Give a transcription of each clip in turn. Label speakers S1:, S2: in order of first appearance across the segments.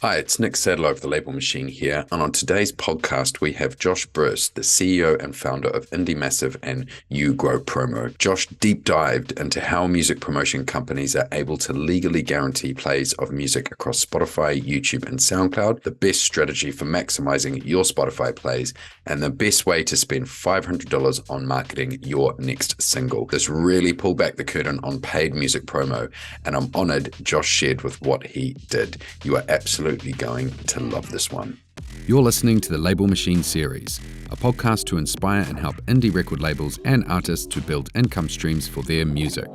S1: Hi, it's Nick Sadler of The Label Machine here, and on today's podcast we have Josh Brust, the CEO and founder of IndieMassive and YouGrow Promo. Josh deep dived into how music promotion companies are able to legally guarantee plays of music across Spotify, YouTube, and SoundCloud, the best strategy for maximizing your Spotify plays, and the best way to spend $500 on marketing your next single. This really pulled back the curtain on paid music promo, and I'm honored Josh shared with what he did. You are absolutely going to love this one.
S2: You're listening to the Label Machine series, a podcast to inspire and help indie record labels and artists to build income streams for their music.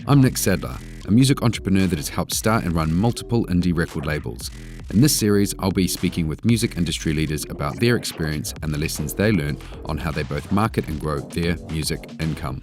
S2: I'm Nick Sadler, a music entrepreneur that has helped start and run multiple indie record labels. In this series, I'll be speaking with music industry leaders about their experience and the lessons they learned on how they both market and grow their music income.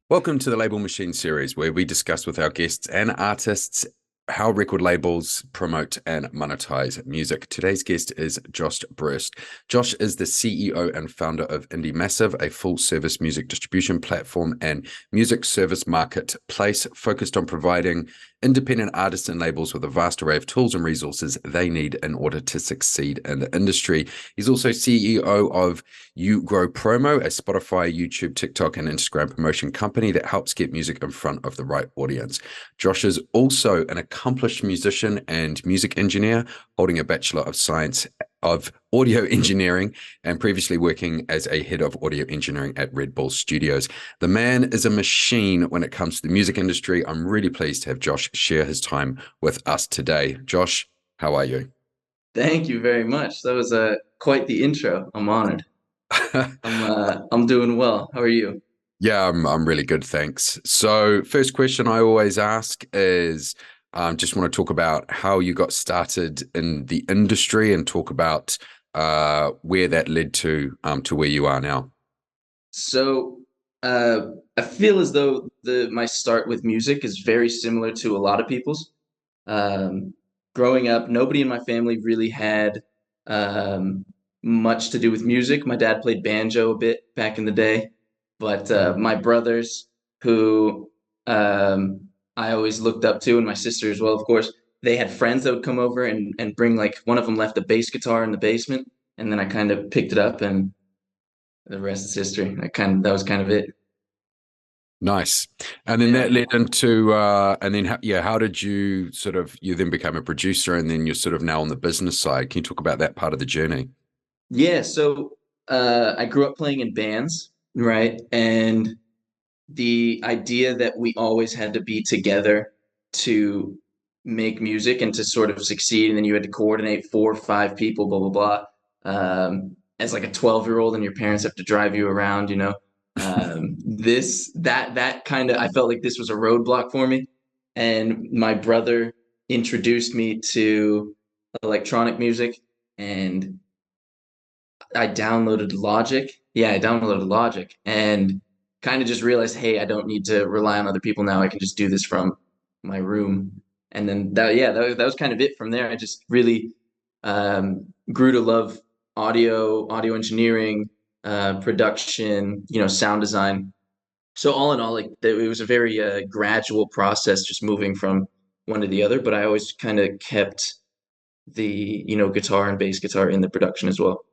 S1: Welcome to the Label Machine series, where we discuss with our guests and artists how record labels promote and monetize music. Today's guest is Josh Brust. Josh is the CEO and founder of IndieMassive, a full-service music distribution platform and music service marketplace focused on providing independent artists and labels with a vast array of tools and resources they need in order to succeed in the industry. He's also CEO of YouGrow Promo, a Spotify, YouTube, TikTok, and Instagram promotion company that helps get music in front of the right audience. Josh is also an accomplished musician and music engineer, holding a Bachelor of Science of Audio Engineering and previously working as a head of audio engineering at Red Bull Studios. The man is a machine when it comes to the music industry. I'm really pleased to have Josh share his time with us today. Josh, how are you?
S3: Thank you very much. That was quite the intro. I'm honored. I'm doing well. How are you?
S1: Yeah, I'm really good, thanks. So first question I always ask is just want to talk about how you got started in the industry and talk about where that led to where you are now.
S3: So I feel as though my start with music is very similar to a lot of people's. Growing up, nobody in my family really had much to do with music. My dad played banjo a bit back in the day, but my brothers, who I always looked up to, and my sister as well, of course, they had friends that would come over and bring, like, one of them left a bass guitar in the basement, and then I kind of picked it up, and the rest is history. That was kind of it.
S1: Nice. And then that led into, and then, how did you you then become a producer and then you're sort of now on the business side? Can you talk about that part of the journey?
S3: Yeah, so I grew up playing in bands, right? And the idea that we always had to be together to make music and to sort of succeed, and then you had to coordinate 4 or 5 people, blah, blah, blah. As like a 12-year-old, and your parents have to drive you around, that kind of, I felt like this was a roadblock for me. And my brother introduced me to electronic music, and I downloaded Logic. Yeah, I downloaded Logic and kind of just realized, hey, I don't need to rely on other people now. I can just do this from my room. And then that was kind of it from there. I just really grew to love audio engineering, production, sound design. So all in all, like, it was a very gradual process, just moving from one to the other. But I always kind of kept the guitar and bass guitar in the production as well.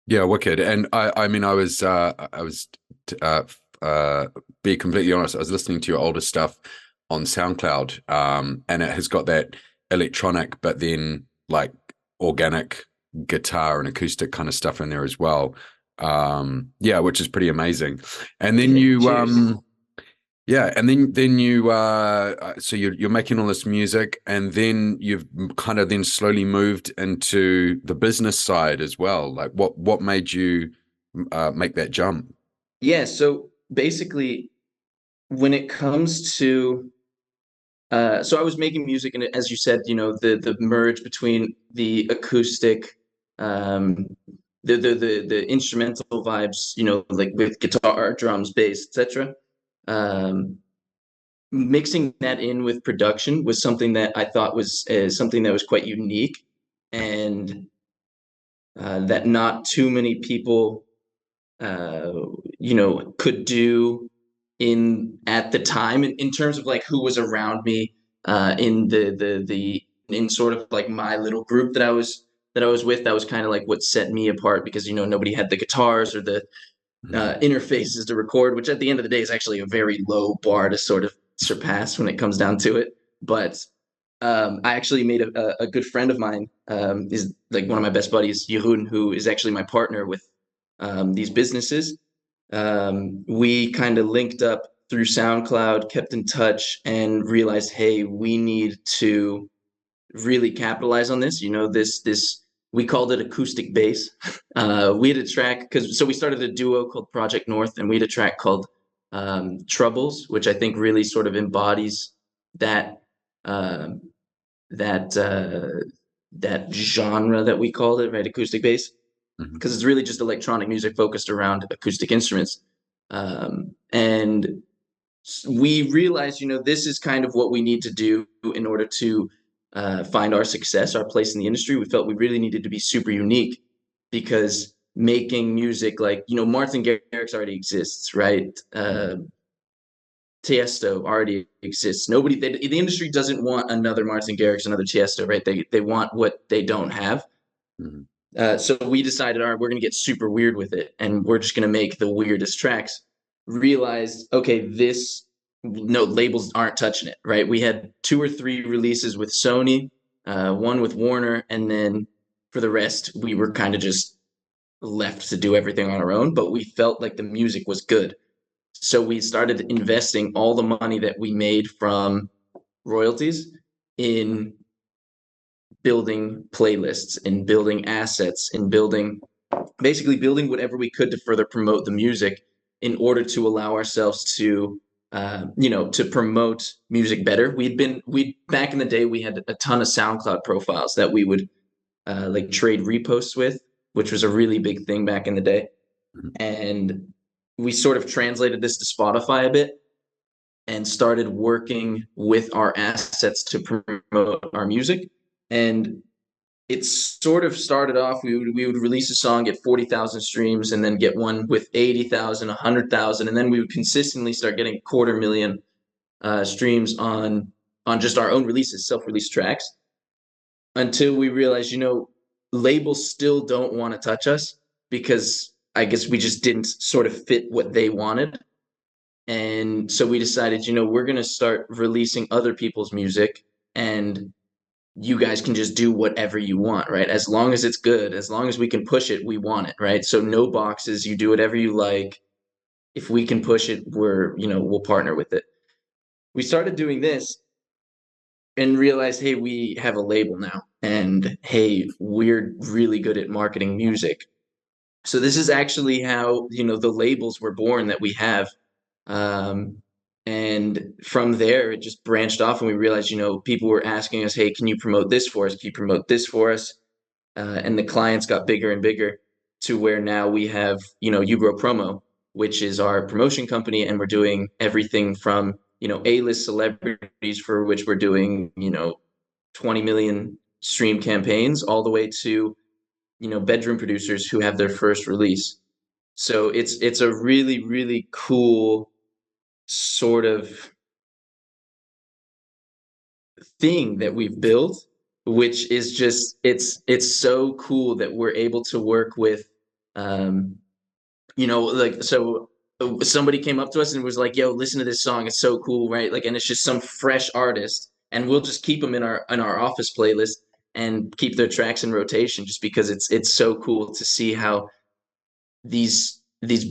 S1: Yeah, wicked. And I mean, I was be completely honest, I was listening to your older stuff on SoundCloud, and it has got that electronic, but then like organic guitar and acoustic kind of stuff in there as well. Yeah, which is pretty amazing. And then so you're making all this music, and then you've kind of then slowly moved into the business side as well. Like what made you make that jump?
S3: Yeah, so basically, when it comes to so I was making music, and as you said, the merge between the acoustic, um, the instrumental vibes, like with guitar, drums, bass, etc. Um, Mixing that in with production was something that I thought was something that was quite unique, and that not too many people, uh, could do in at the time, in terms of like who was around me, in in sort of like my little group that I was with. That was kind of like what set me apart, because nobody had the guitars or the interfaces to record, which at the end of the day is actually a very low bar to sort of surpass when it comes down to it. But I actually made a good friend of mine, is like one of my best buddies, Jeroen, who is actually my partner with these businesses. We kind of linked up through SoundCloud, kept in touch, and realized, hey, we need to really capitalize on this. This we called it acoustic bass. We had a track so we started a duo called Project North, and we had a track called Troubles, which I think really sort of embodies that uh, that that genre that we called it, right? Acoustic bass, because it's really just electronic music focused around acoustic instruments. And we realized, this is kind of what we need to do in order to find our success, our place in the industry. We felt we really needed to be super unique, because making music like, Martin Garrix already exists, right? Tiesto already exists. The industry doesn't want another Martin Garrix, another Tiesto, right? They want what they don't have. So we decided, all right, we're going to get super weird with it, and we're just going to make the weirdest tracks. Realized, okay, no, labels aren't touching it, right? We had 2 or 3 releases with Sony, one with Warner, and then for the rest, we were kind of just left to do everything on our own, but we felt like the music was good. So we started investing all the money that we made from royalties in building playlists, in building assets, in basically building whatever we could to further promote the music, in order to allow ourselves to to promote music better. We back in the day, we had a ton of SoundCloud profiles that we would like trade reposts with, which was a really big thing back in the day. And we sort of translated this to Spotify a bit, and started working with our assets to promote our music. And it sort of started off, we would release a song, get 40,000 streams, and then get one with 80,000, 100,000, and then we would consistently start getting 250,000 streams on just our own releases, self-released tracks, until we realized, labels still don't want to touch us, because I guess we just didn't sort of fit what they wanted. And so we decided, we're going to start releasing other people's music, and you guys can just do whatever you want, right? As long as it's good, as long as we can push it, we want it, right? So no boxes, you do whatever you like. If we can push it, we'll partner with it. We started doing this and realized, hey, we have a label now, and hey, we're really good at marketing music. So this is actually how, the labels were born that we have. And from there, it just branched off, and we realized, people were asking us, hey, can you promote this for us? Can you promote this for us? And the clients got bigger and bigger, to where now we have, YouGrow Promo, which is our promotion company. And we're doing everything from, A-list celebrities, for which we're doing, 20 million stream campaigns, all the way to, bedroom producers who have their first release. So it's a really, really cool sort of thing that we've built, which is just, it's so cool that we're able to work with, like, so somebody came up to us and was like, yo, listen to this song, it's so cool, right? Like, and it's just some fresh artist, and we'll just keep them in our office playlist and keep their tracks in rotation, just because it's so cool to see how these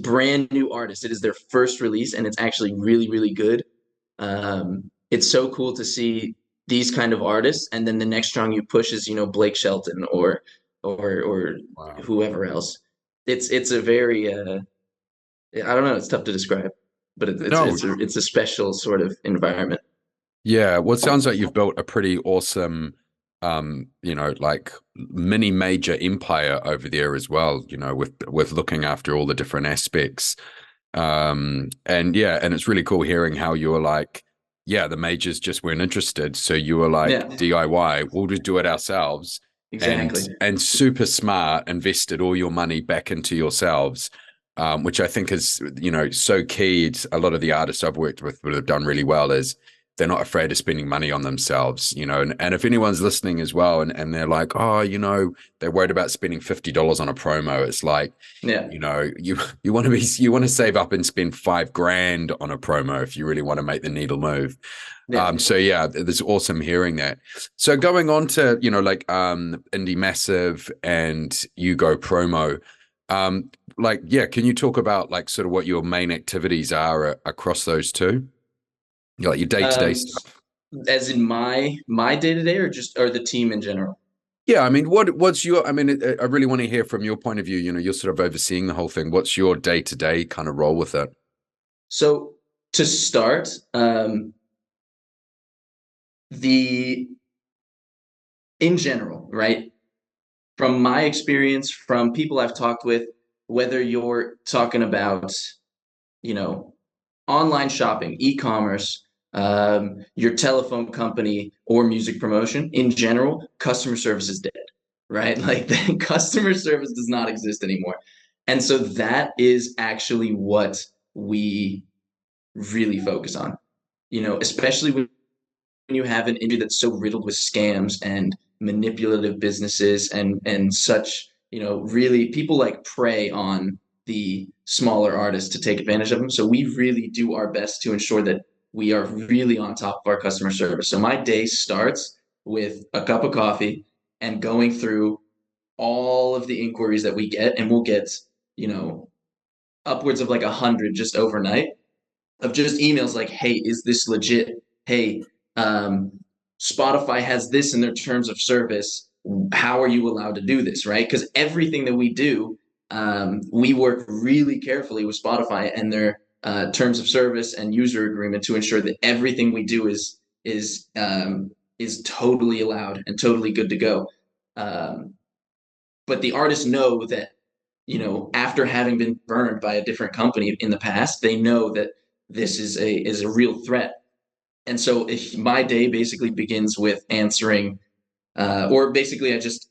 S3: brand new artists, it is their first release, and it's actually really, really good. It's so cool to see these kind of artists, and then the next song you push is, Blake Shelton or
S1: Wow.
S3: whoever else. It's a very I don't know, it's tough to describe, but it's a special sort of environment.
S1: Yeah, well, it sounds like you've built a pretty awesome, like mini major empire over there as well, with looking after all the different aspects. And yeah, and it's really cool hearing how you were like, yeah, the majors just weren't interested. So you were like,
S3: Yeah.
S1: DIY, we'll just do it ourselves.
S3: Exactly.
S1: And super smart, invested all your money back into yourselves. Which I think is, so key. It's a lot of the artists I've worked with would have done really well, is they're not afraid of spending money on themselves, you know. And if anyone's listening as well, and they're like, oh, you know, they're worried about spending $50 on a promo, it's like,
S3: Yeah.
S1: you know, you want to save up and spend $5,000 on a promo if you really want to make the needle move.
S3: Yeah.
S1: So yeah, it's awesome hearing that. So going on to, you know, like IndieMassive and YouGrow Promo, like, yeah, can you talk about like sort of what your main activities are across those two? Like your day-to-day stuff.
S3: As in my day-to-day, or the team in general?
S1: Yeah, I mean, what's your, I mean, I really want to hear from your point of view. You know, you're sort of overseeing the whole thing. What's your day-to-day kind of role with it?
S3: So to start, the in general, right? From my experience, from people I've talked with, whether you're talking about, you know, online shopping, e-commerce, your telephone company, or music promotion, in general, customer service is dead, right? Like the customer service does not exist anymore. And so that is actually what we really focus on, especially when you have an industry that's so riddled with scams and manipulative businesses and such, really people like prey on the smaller artists to take advantage of them. So we really do our best to ensure that we are really on top of our customer service. So my day starts with a cup of coffee and going through all of the inquiries that we get, and we'll get, upwards of like 100 just overnight of just emails like, hey, is this legit? Hey, um, Spotify has this in their terms of service. How are you allowed to do this, right? Because everything that we do, we work really carefully with Spotify and their terms of service and user agreement to ensure that everything we do is totally allowed and totally good to go. But the artists know that, after having been burned by a different company in the past, they know that this is a real threat. And so my day basically begins with answering, or basically I just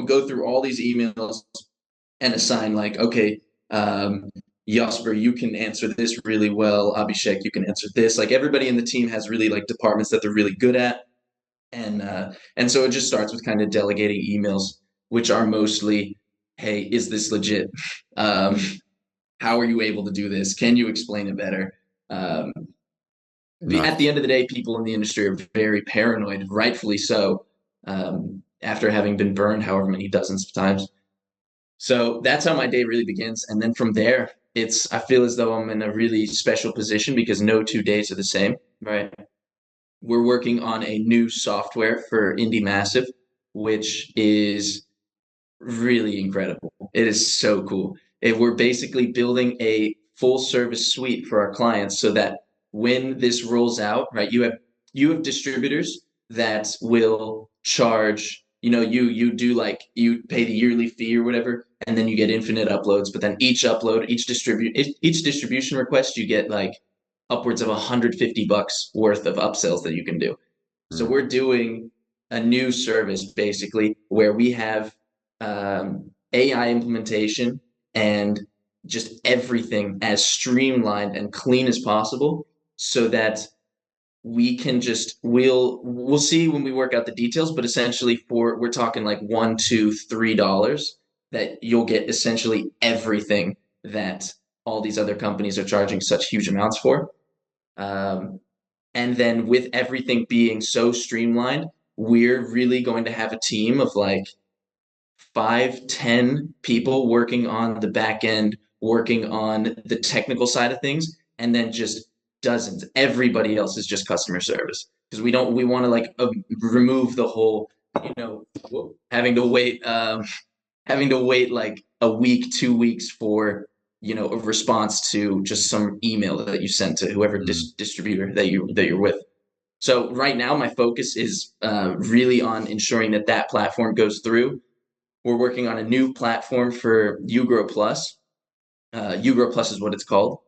S3: go through all these emails and assign like, okay, Jasper, you can answer this really well. Abhishek, you can answer this. Like everybody in the team has really like departments that they're really good at. And so it just starts with kind of delegating emails, which are mostly, hey, is this legit? How are you able to do this? Can you explain it better? At the end of the day, people in the industry are very paranoid, rightfully so, after having been burned however many dozens of times. So that's how my day really begins. And then from there, I feel as though I'm in a really special position because no 2 days are the same, right? We're working on a new software for IndieMassive, which is really incredible. It is so cool. We're basically building a full service suite for our clients so that when this rolls out, right, you have distributors that will charge, you do like, you pay the yearly fee or whatever, and then you get infinite uploads. But then each distribution request, you get like upwards of $150 worth of upsells that you can do. So we're doing a new service basically where we have AI implementation and just everything as streamlined and clean as possible, so that we can we'll see when we work out the details, but essentially we're talking like $1, $2, $3 that you'll get essentially everything that all these other companies are charging such huge amounts for. And then with everything being so streamlined, we're really going to have a team of like 5-10 people working on the back end, working on the technical side of things, and then just dozens. Everybody else is just customer service, because we want to like remove the whole, having to wait like a week, 2 weeks for, a response to just some email that you sent to whoever distributor that you're with. So right now my focus is really on ensuring that platform goes through. We're working on a new platform for YouGrow Plus. YouGrow Plus is what it's called,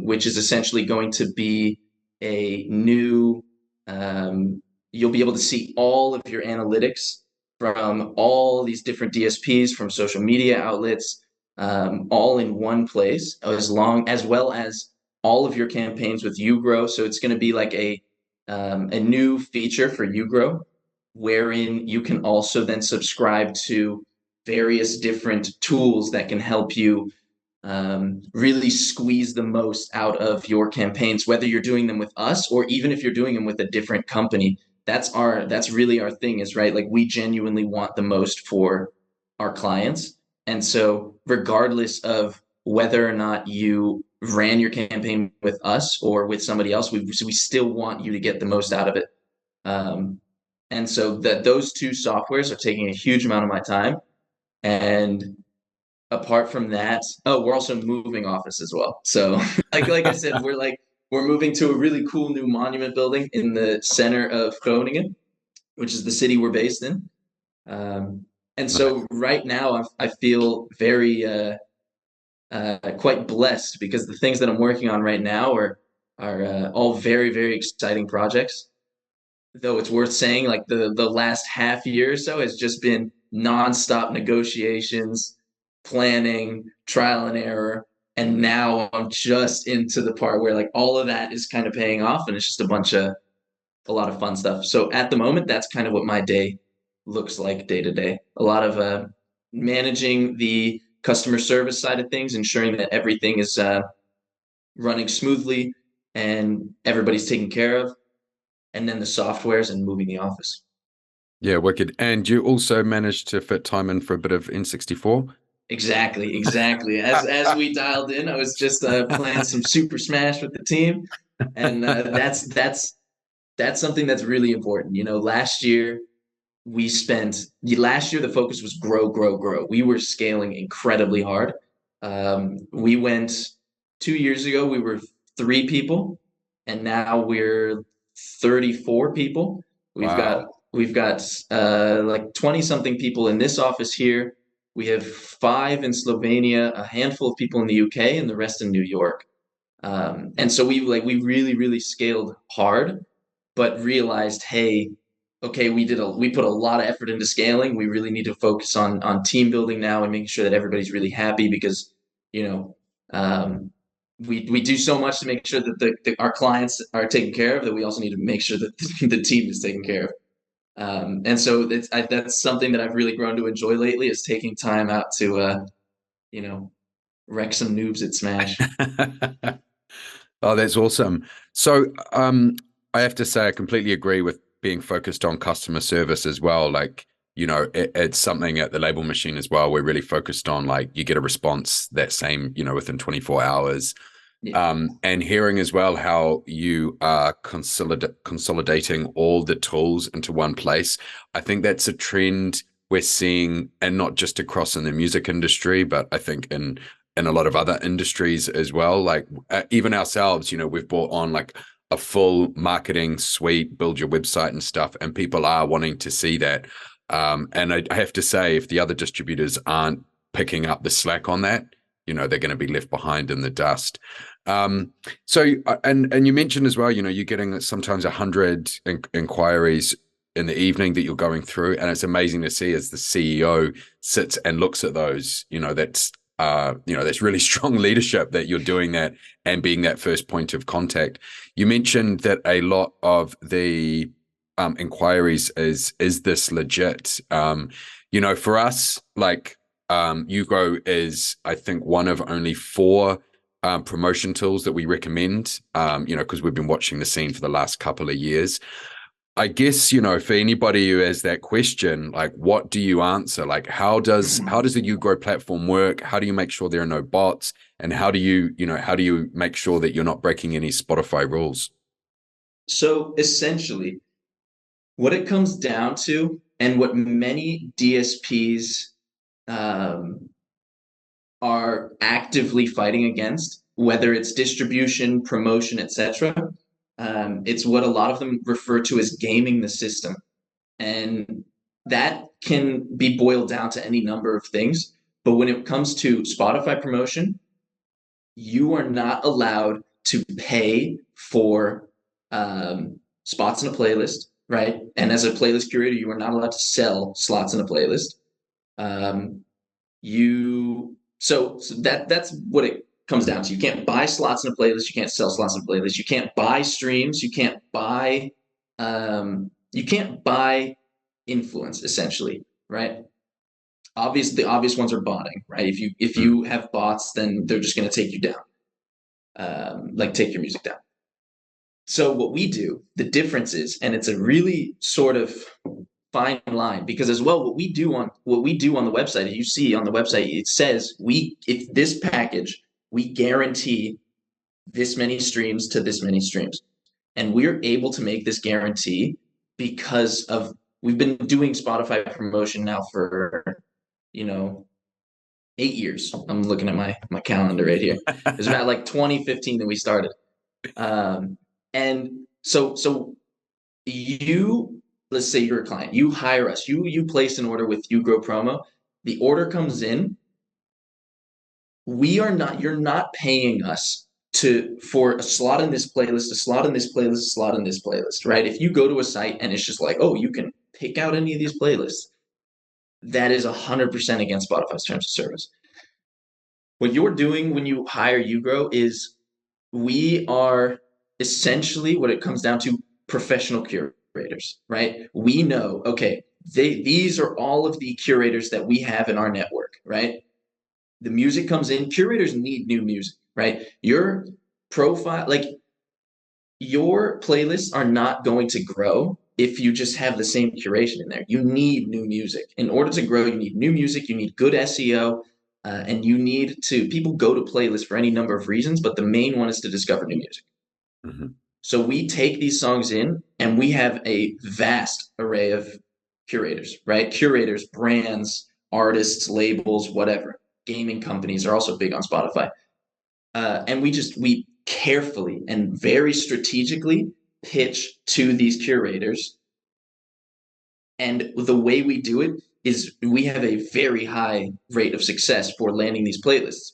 S3: which is essentially going to be a new, you'll be able to see all of your analytics from all these different DSPs, from social media outlets, all in one place, as well as all of your campaigns with YouGrow. So it's going to be like a new feature for YouGrow, wherein you can also then subscribe to various different tools that can help you really squeeze the most out of your campaigns, whether you're doing them with us or even if you're doing them with a different company. That's really our thing, is right. Like, we genuinely want the most for our clients. And so regardless of whether or not you ran your campaign with us or with somebody else, we still want you to get the most out of it. And so those two softwares are taking a huge amount of my time. And apart from that, we're also moving office as well. So like I said, we're moving to a really cool new monument building in the center of Groningen, which is the city we're based in. And so right now I feel very quite blessed, because the things that I'm working on right now are all very, very exciting projects. Though it's worth saying, like, the last half year or so has just been nonstop negotiations, planning, trial and error. And now I'm just into the part where, like, all of that is kind of paying off, and it's just a lot of fun stuff. So at the moment, that's kind of what my day looks like day to day. A lot of managing the customer service side of things, ensuring that everything is running smoothly and everybody's taken care of, and then the softwares and moving the office.
S1: Yeah, wicked. And you also managed to fit time in for a bit of N64?
S3: Exactly. As we dialed in, I was just playing some Super Smash with the team, and that's something that's really important. Last year the focus was grow, grow, grow. We were scaling incredibly hard. We went 2 years ago, we were 3 people, and now we're 34 people.
S1: Wow.
S3: We've got like 20 something people in this office here. We have 5 in Slovenia, a handful of people in the UK, and the rest in New York. And so we really, really scaled hard, but realized, hey, okay, we put a lot of effort into scaling. We really need to focus on team building now and making sure that everybody's really happy, because we do so much to make sure that our clients are taken care of, that we also need to make sure that the team is taken care of. And so that's something that I've really grown to enjoy lately, is taking time out to wreck some noobs at Smash.
S1: Oh, that's awesome. So I have to say I completely agree with being focused on customer service as well. Like, it's something at the Label Machine as well. We're really focused on, like, you get a response that same, within 24 hours.
S3: Yeah.
S1: And hearing as well how you are consolidating all the tools into one place. I think that's a trend we're seeing, and not just across in the music industry, but I think in a lot of other industries as well. Like, even ourselves, we've brought on like a full marketing suite, build your website and stuff, and people are wanting to see that. And I have to say, if the other distributors aren't picking up the slack on that, they're going to be left behind in the dust. So and you mentioned as well, you're getting sometimes 100 inquiries in the evening that you're going through, and it's amazing to see as the CEO sits and looks at those. That's really strong leadership that you're doing that and being that first point of contact. You mentioned that a lot of the inquiries is this legit? For us, like, YouGrow is, I think, one of only 4 promotion tools that we recommend, because we've been watching the scene for the last couple of years. I guess, for anybody who has that question, like, what do you answer? Like, how does the YouGrow platform work? How do you make sure there are no bots? And how do you make sure that you're not breaking any Spotify rules?
S3: So essentially, what it comes down to, and what many DSPs are actively fighting against, whether it's distribution, promotion, etc., it's what a lot of them refer to as gaming the system. And that can be boiled down to any number of things. But when it comes to Spotify promotion, you are not allowed to pay for spots in a playlist, right? And as a playlist curator, you are not allowed to sell slots in a playlist. So that's what it comes down to. You can't buy slots in a playlist. You can't sell slots in a playlist. You can't buy streams. You can't buy influence, essentially, right? The obvious ones are botting, right? If you have bots, then they're just going to take you down, like take your music down. So what we do, the difference is, and it's a really sort of fine line, because as well, what we do on the website, you see on the website, it says if this package, we guarantee this many streams to this many streams. And we're able to make this guarantee because we've been doing Spotify promotion now for, 8 years. I'm looking at my calendar right here. It was about like 2015 that we started. And so let's say you're a client, you hire us, you place an order with YouGrow Promo, the order comes in, you're not paying us for a slot in this playlist, a slot in this playlist, a slot in this playlist, right? If you go to a site and it's just like, oh, you can pick out any of these playlists, that is 100% against Spotify's terms of service. What you're doing when you hire YouGrow is we are essentially, what it comes down to, professional curators, right? We know, okay, these are all of the curators that we have in our network, right? The music comes in, curators need new music, right? Your profile, like your playlists are not going to grow if you just have the same curation in there. You need new music. In order to grow, you need new music, you need good SEO, and you need people go to playlists for any number of reasons, but the main one is to discover new music. Mm-hmm. So we take these songs in and we have a vast array of curators, right? Curators, brands, artists, labels, whatever. Gaming companies are also big on Spotify. And we carefully and very strategically pitch to these curators. And the way we do it is we have a very high rate of success for landing these playlists.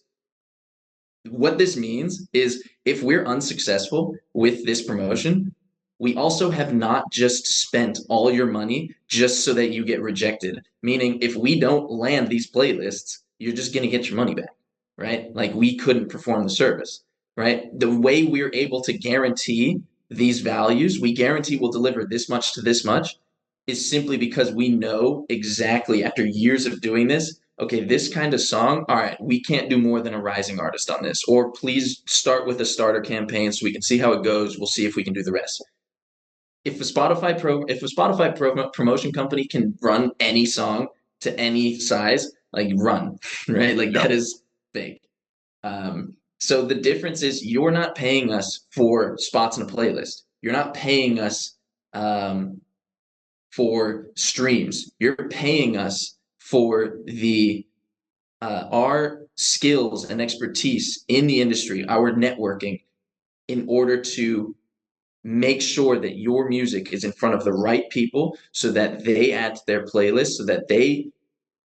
S3: What this means is if we're unsuccessful with this promotion, we also have not just spent all your money just so that you get rejected. Meaning if we don't land these playlists, you're just going to get your money back, right? Like we couldn't perform the service, right? The way we're able to guarantee these values, we guarantee we'll deliver this much to this much, is simply because we know exactly after years of doing this, okay, this kind of song, all right, we can't do more than a rising artist on this. Or please start with a starter campaign so we can see how it goes. We'll see if we can do the rest. If a Spotify promotion company can run any song to any size, like run, right? Like that is big. So the difference is you're not paying us for spots in a playlist. You're not paying us for streams. You're paying us for our skills and expertise in the industry, our networking, in order to make sure that your music is in front of the right people so that they add to their playlist, so that they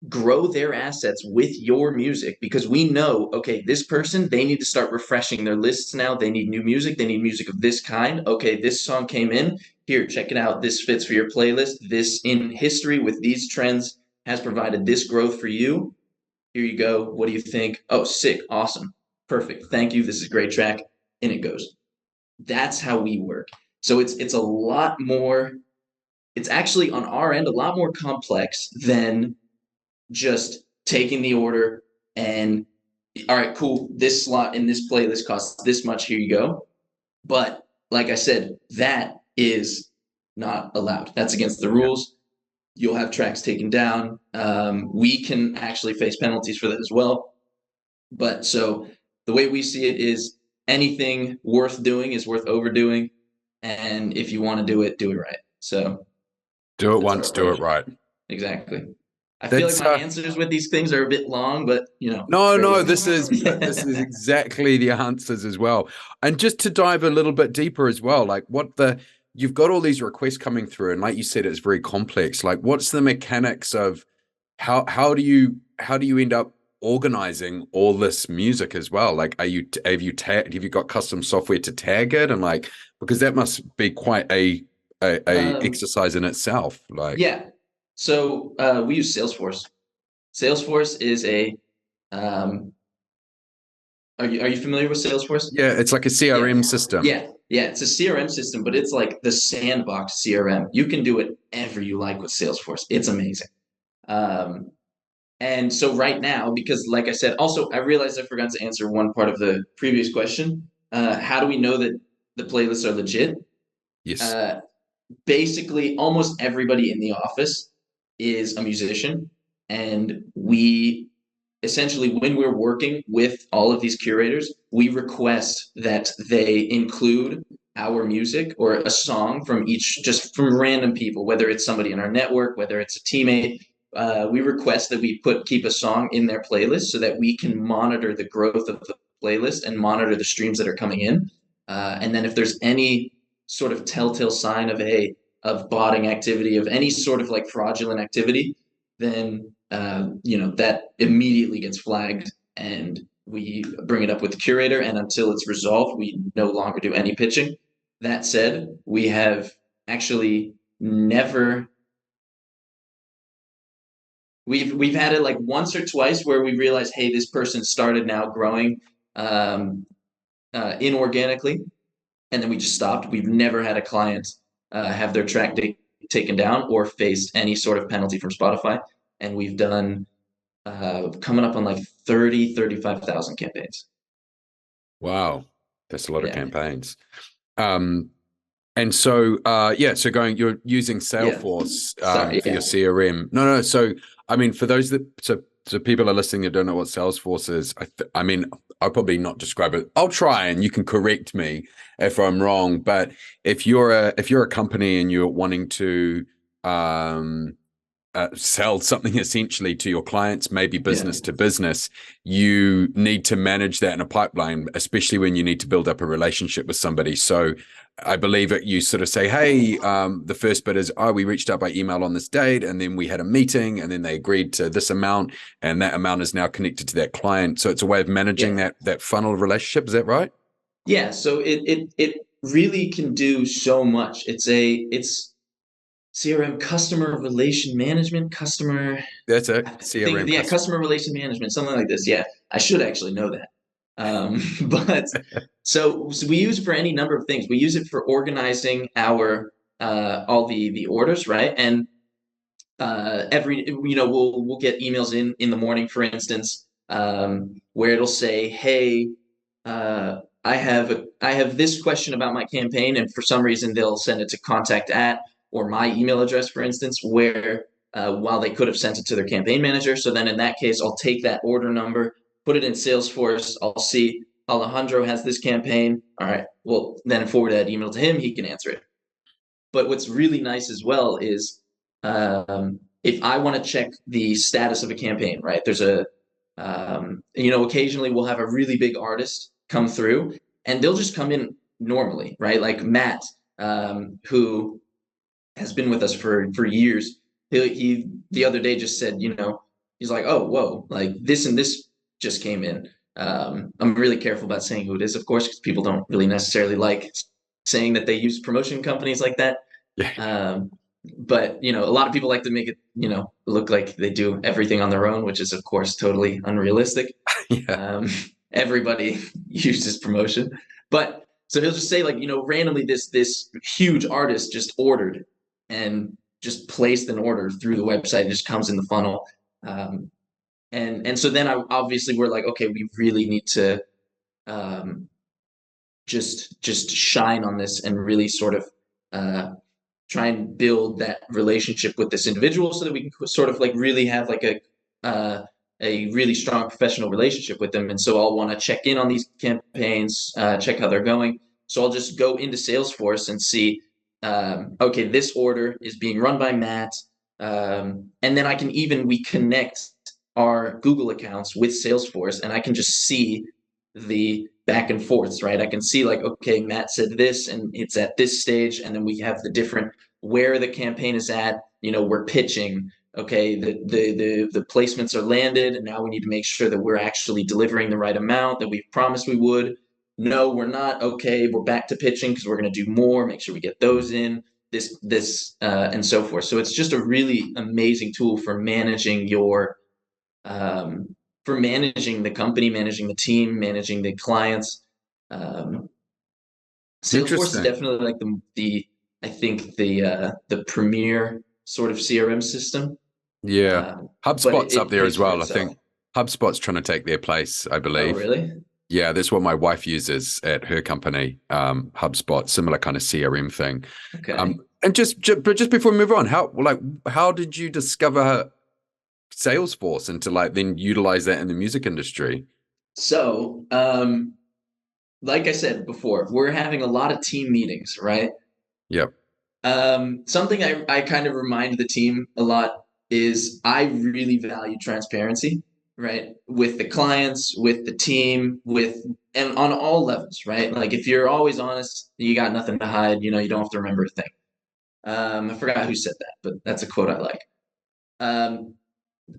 S3: grow their assets with your music, because we know, okay, this person, they need to start refreshing their lists now. They need new music. They need music of this kind. Okay, this song came in. Here, check it out. This fits for your playlist. This in history with these trends has provided this growth for you. Here you go. What do you think? Oh, sick. Awesome. Perfect. Thank you. This is a great track. And it goes. That's how we work. So it's a lot more, it's actually on our end a lot more complex than just taking the order and, all right, cool, this slot in this playlist costs this much, here you go. But like I said, that is not allowed. That's against the rules. You'll have tracks taken down. We can actually face penalties for that as well. But so the way we see it is anything worth doing is worth overdoing. And if you want to do it right. So
S1: do it once, do it right.
S3: Exactly. I feel like my answers with these things are a bit long, but
S1: No, this is exactly the answers as well. And just to dive a little bit deeper as well, like you've got all these requests coming through, and like you said, it's very complex. Like, what's the mechanics of how do you end up organizing all this music as well? Like, have you got custom software to tag it, and like, because that must be quite a exercise in itself. Like,
S3: yeah. So we use Salesforce. Salesforce is a Are you familiar with Salesforce?
S1: Yeah, it's like a CRM system.
S3: Yeah, it's a CRM system, but it's like the sandbox CRM. You can do whatever you like with Salesforce. It's amazing. Um, and so right now, because like I said, also I realized I forgot to answer one part of the previous question. How do we know that the playlists are legit?
S1: Yes.
S3: Uh, Basically, almost everybody in the office is a musician, and we essentially, when we're working with all of these curators, we request that they include our music or a song from each, just from random people, whether it's somebody in our network, whether it's a teammate. We request that we keep a song in their playlist so that we can monitor the growth of the playlist and monitor the streams that are coming in. And then if there's any sort of telltale sign of botting activity, of any sort of like fraudulent activity, then that immediately gets flagged, and we bring it up with the curator. And until it's resolved, we no longer do any pitching. That said, we have actually never. We've had it like once or twice where we realize, hey, this person started now growing inorganically, and then we just stopped. We've never had a client have their track taken down or faced any sort of penalty from Spotify. And we've done coming up on like 35,000 campaigns.
S1: Wow. That's a lot of
S3: Yeah.
S1: campaigns. And so, you're using Salesforce for your CRM. No. So, I mean, for those so people are listening that don't know what Salesforce is, I mean, I'll probably not describe it. I'll try, and you can correct me if I'm wrong. But if you're a company and you're wanting to sell something essentially to your clients, maybe business to business, you need to manage that in a pipeline, especially when you need to build up a relationship with somebody. So I believe that you sort of say, hey, the first bit is, we reached out by email on this date, and then we had a meeting, and then they agreed to this amount, and that amount is now connected to that client. So it's a way of managing that funnel relationship. Is that right?
S3: Yeah. So it really can do so much. It's CRM, customer relation management,
S1: That's it. CRM.
S3: customer relation management, something like this. Yeah, I should actually know that. But so we use it for any number of things. We use it for organizing our all the orders, right? And we'll get emails in the morning, for instance, where it'll say, hey, I have this question about my campaign, and for some reason they'll send it to contact @ or my email address, for instance, where while they could have sent it to their campaign manager. So then in that case, I'll take that order number, put it in Salesforce. I'll see Alejandro has this campaign. All right, well, then forward that email to him. He can answer it. But what's really nice as well is if I want to check the status of a campaign, right? There's occasionally we'll have a really big artist come through, and they'll just come in normally, right? Like Matt, who has been with us for years. He the other day just said, he's like, oh, whoa, like this and this just came in. I'm really careful about saying who it is, of course, because people don't really necessarily like saying that they use promotion companies like that.
S1: Yeah.
S3: But a lot of people like to make it, look like they do everything on their own, which is, of course, totally unrealistic.
S1: Yeah.
S3: Everybody uses promotion, but so he'll just say, like, randomly this huge artist just ordered and just placed an order through the website, and just comes in the funnel. And so then obviously we're like, okay, we really need to just shine on this and really sort of try and build that relationship with this individual so that we can sort of like really have like a really strong professional relationship with them. And so I'll want to check in on these campaigns, check how they're going. So I'll just go into Salesforce and see, okay, this order is being run by Matt. And then we connect our Google accounts with Salesforce, and I can just see the back and forths, right? I can see like, okay, Matt said this and it's at this stage. And then we have the different, where the campaign is at, we're pitching, okay, the placements are landed, and now we need to make sure that we're actually delivering the right amount that we promised we would. No, we're not. Okay, we're back to pitching because we're going to do more, make sure we get those in, this and so forth. So it's just a really amazing tool for managing your for managing the company, managing the team, managing the clients. Salesforce is
S1: Interesting.
S3: definitely like the I think the premier sort of CRM system.
S1: Yeah.
S3: But
S1: HubSpot's up
S3: it
S1: there
S3: pays
S1: as
S3: for
S1: well. I
S3: itself.
S1: think HubSpot's trying to take their place, I
S3: Oh,
S1: believe.
S3: really?
S1: Yeah, that's what my wife uses at her company, HubSpot, similar kind of CRM thing.
S3: Okay.
S1: And but just before we move on, how did you discover Salesforce and to like then utilize that in the music industry?
S3: So, like I said before, we're having a lot of team meetings, right?
S1: Yep.
S3: Something I kind of remind the team a lot is I really value transparency, right? With the clients, with the team, and on all levels, right? Like if you're always honest, you got nothing to hide, you don't have to remember a thing. I forgot who said that, but that's a quote I like. Um,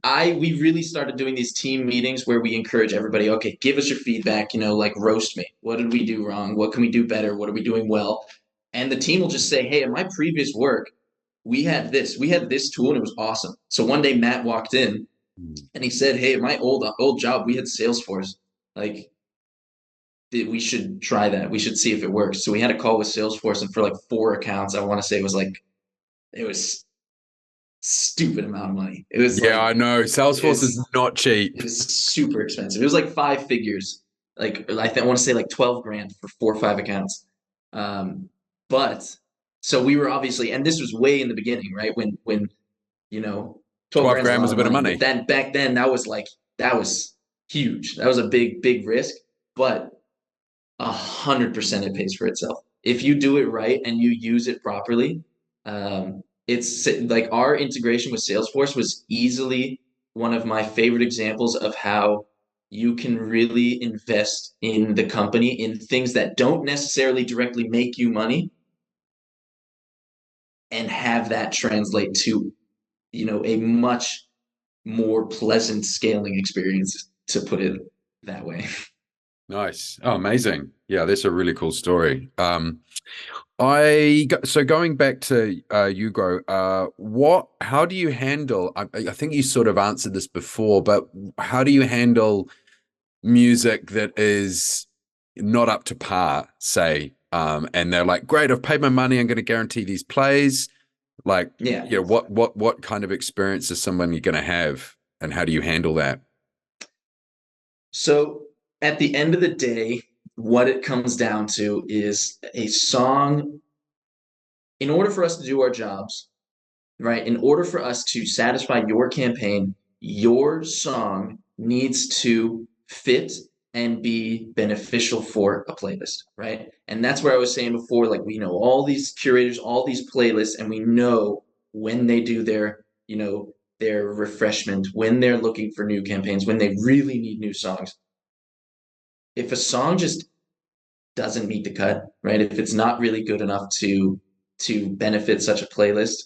S3: we really started doing these team meetings where we encourage everybody, okay, give us your feedback, like roast me. What did we do wrong? What can we do better? What are we doing well? And the team will just say, hey, in my previous work, we had this tool and it was awesome. So one day Matt walked in and he said, hey, at my old job, we had Salesforce. Like we should try that. We should see if it works. So we had a call with Salesforce, and for like 4 accounts, I want to say it was stupid amount of money. It was
S1: Yeah,
S3: like
S1: I know.
S3: it
S1: Salesforce is
S3: was
S1: not cheap.
S3: it was super expensive. It was like 5 figures. Like I want to say like 12 grand for 4 or 5 accounts. Um, but so we were obviously, and this was way in the beginning, right? When you know, 12
S1: 12
S3: grand's a
S1: grand was
S3: lot
S1: a
S3: of
S1: bit of
S3: money, but
S1: money.
S3: then back then that was huge. That was a big risk, but 100% it pays for itself if you do it right and you use it properly. It's like our integration with Salesforce was easily one of my favorite examples of how you can really invest in the company in things that don't necessarily directly make you money and have that translate to a much more pleasant scaling experience, to put it that way.
S1: Nice. Oh, amazing. Yeah, that's a really cool story. So going back to YouGrow, how do you handle, I think you sort of answered this before, but how do you handle music that is not up to par, say, and they're like, great, I've paid my money, I'm going to guarantee these plays. Like,
S3: Yeah.
S1: what kind of experience is someone you're going to have, and how do you handle that?
S3: So at the end of the day, what it comes down to is a song. In order for us to do our jobs, right? In order for us to satisfy your campaign, your song needs to fit and be beneficial for a playlist, right? And that's where I was saying before, like we know all these curators, all these playlists, and we know when they do their refreshment, when they're looking for new campaigns, when they really need new songs. If a song just doesn't meet the cut, right? If it's not really good enough to benefit such a playlist,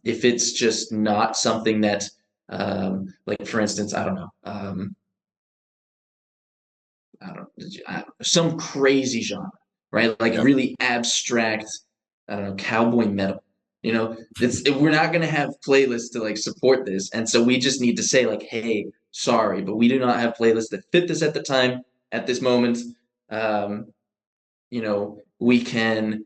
S3: if it's just not something that, like for instance, I don't know, some crazy genre, right? Like
S1: Yep.
S3: really abstract, I don't know, cowboy metal. We're not going to have playlists to like support this, and so we just need to say like, hey, sorry, but we do not have playlists that fit this at the time, at this moment. Um, we can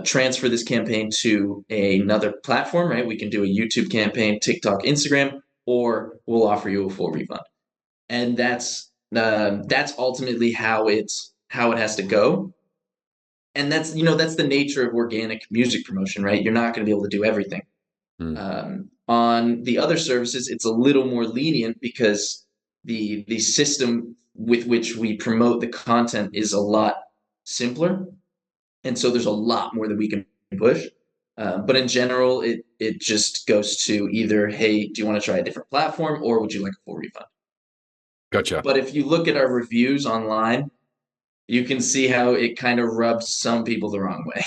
S3: transfer this campaign to another platform, right? We can do a YouTube campaign, TikTok, Instagram, or we'll offer you a full refund. And that's ultimately how it has to go. And that's the nature of organic music promotion, right? You're not going to be able to do everything.
S1: Mm.
S3: On the other services, it's a little more lenient because the system with which we promote the content is a lot simpler, and so there's a lot more that we can push. But in general, it just goes to either, hey, do you want to try a different platform, or would you like a full refund?
S1: Gotcha.
S3: But if you look at our reviews online, you can see how it kind of rubs some people the wrong way.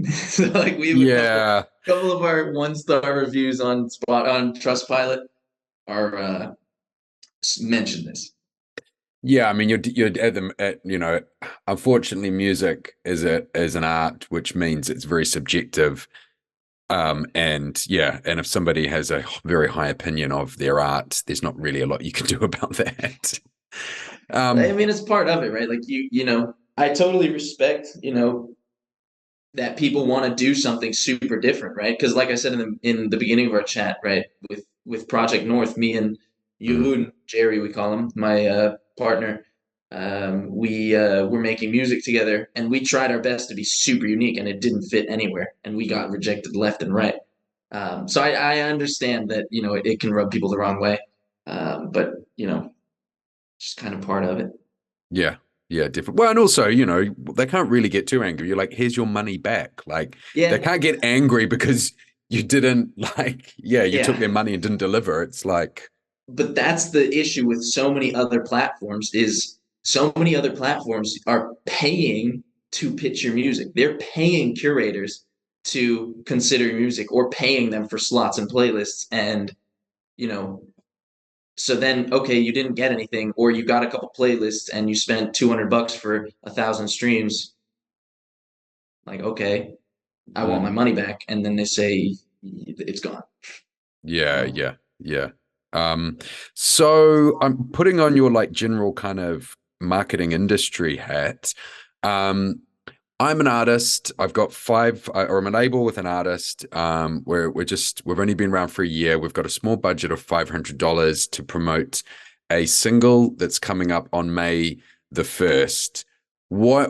S3: So like we have a
S1: Yeah.
S3: couple of our 1-star reviews on Trustpilot are mention this.
S1: Yeah, I mean, you're at them at, unfortunately, music is an art, which means it's very subjective. And yeah, and if somebody has a very high opinion of their art, there's not really a lot you can do about that.
S3: I mean, it's part of it, right? Like you know, I totally respect, you know, that people want to do something super different, right? Because like I said in the beginning of our chat, right, with Project North, me and
S1: mm,
S3: you and Jerry, we call him, my partner, we were making music together, and we tried our best to be super unique, and it didn't fit anywhere, and we got rejected left and right. So I understand that, you know, it can rub people the wrong way, but you know, just kind of part of it.
S1: yeah, yeah, different. Well, and also, you know, they can't really get too angry. You're like, here's your money back. Like, they
S3: Yeah,
S1: can't get angry because you didn't like, yeah, you took
S3: yeah.
S1: their money and didn't deliver. It's like,
S3: But that's the issue with so many other platforms is so many other platforms are paying to pitch your music. They're paying curators to consider your music or paying them for slots and playlists. And, you know, so then, okay, you didn't get anything, or you got a couple playlists and you spent $200 for 1,000 streams. Like, okay, I want my
S1: mm,
S3: money back. And then they say it's gone.
S1: yeah,
S3: Oh.
S1: yeah, yeah. Um, so I'm putting on your like general kind of marketing industry hat. Um, I'm an artist. I've got or I'm a label with an artist. We've only been around for a year. We've got a small budget of $500 to promote a single that's coming up on May the 1st. Where